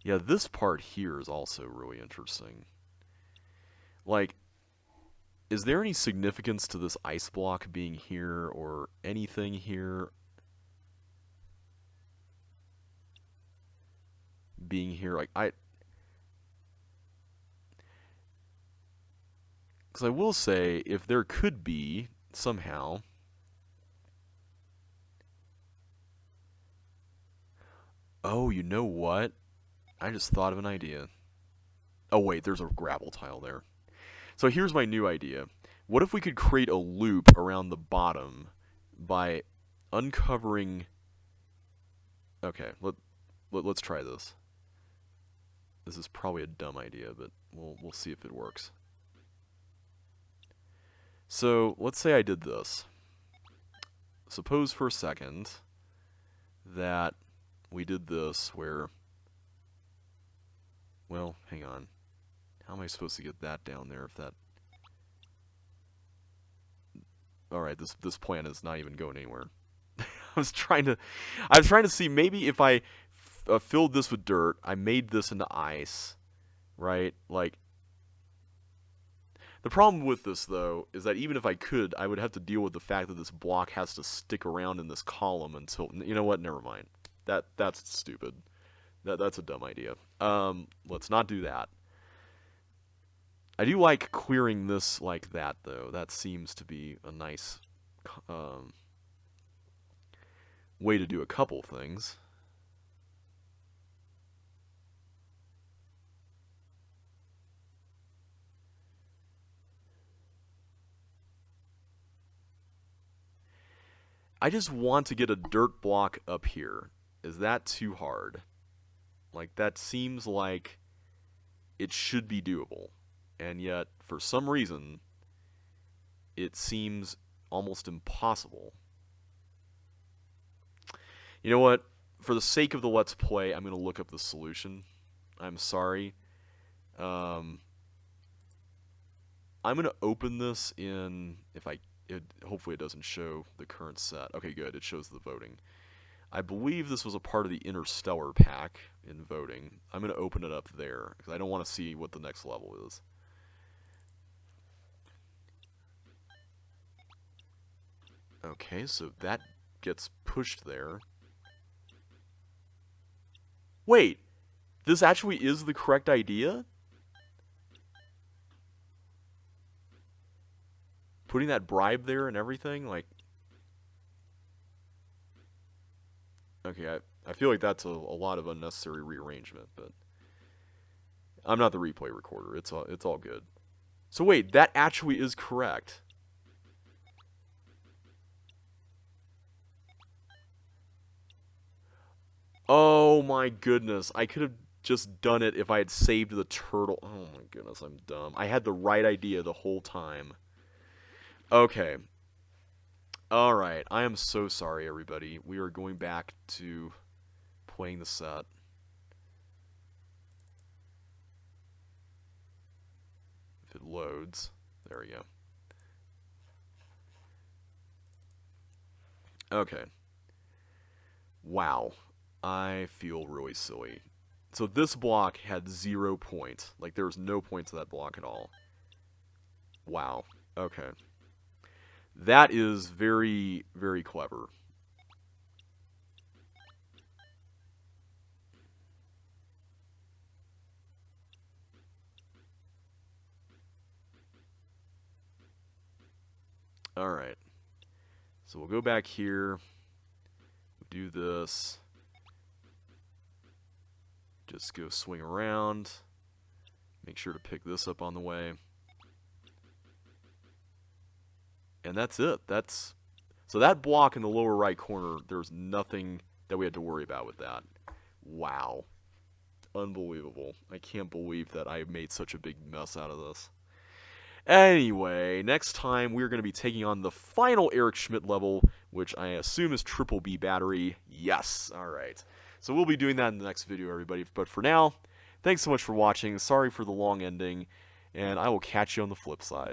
Yeah, this part here is also really interesting. Like, is there any significance to this ice block being here or anything here being here? Like, because I will say, if there could be, somehow... Oh, you know what? I just thought of an idea. Oh, wait, there's a gravel tile there. So here's my new idea. What if we could create a loop around the bottom by uncovering... Okay, let's try this. This is probably a dumb idea, but we'll see if it works. So let's say I did this. Suppose for a second that we did this where... Well, hang on. How am I supposed to get that down there if that... Alright, this plan is not even going anywhere. I was trying to see maybe if I filled this with dirt, I made this into ice, right? Like, the problem with this, though, is that even if I could, I would have to deal with the fact that this block has to stick around in this column until... You know what? Never mind. That's stupid. That's a dumb idea. Let's not do that. I do like clearing this like that, though. That seems to be a nice way to do a couple things. I just want to get a dirt block up here. Is that too hard? Like, that seems like it should be doable. And yet, for some reason, it seems almost impossible. You know what? For the sake of the Let's Play, I'm going to look up the solution. I'm sorry. I'm going to open this in... hopefully it doesn't show the current set. Okay, good. It shows the voting. I believe this was a part of the Interstellar pack in voting. I'm going to open it up there, because I don't want to see what the next level is. Okay, so that gets pushed there. Wait! This actually is the correct idea? Putting that bribe there and everything? Like... Okay, I feel like that's a lot of unnecessary rearrangement, but... I'm not the replay recorder. It's all good. So wait, that actually is correct. Oh my goodness. I could have just done it if I had saved the turtle. Oh my goodness, I'm dumb. I had the right idea the whole time. Okay. Alright, I am so sorry, everybody. We are going back to playing the set. If it loads. There we go. Okay. Wow. I feel really silly. So this block had 0 points. Like, there was no point to that block at all. Wow. Okay. That is very, very clever. Alright. So we'll go back here, do this, just go swing around, make sure to pick this up on the way. And that's it. So that block in the lower right corner, there's nothing that we had to worry about with that. Wow. Unbelievable. I can't believe that I made such a big mess out of this. Anyway, next time we're going to be taking on the final Eric Schmidt level, which I assume is triple B battery. Yes. Alright. So we'll be doing that in the next video, everybody. But for now, thanks so much for watching. Sorry for the long ending, and I will catch you on the flip side.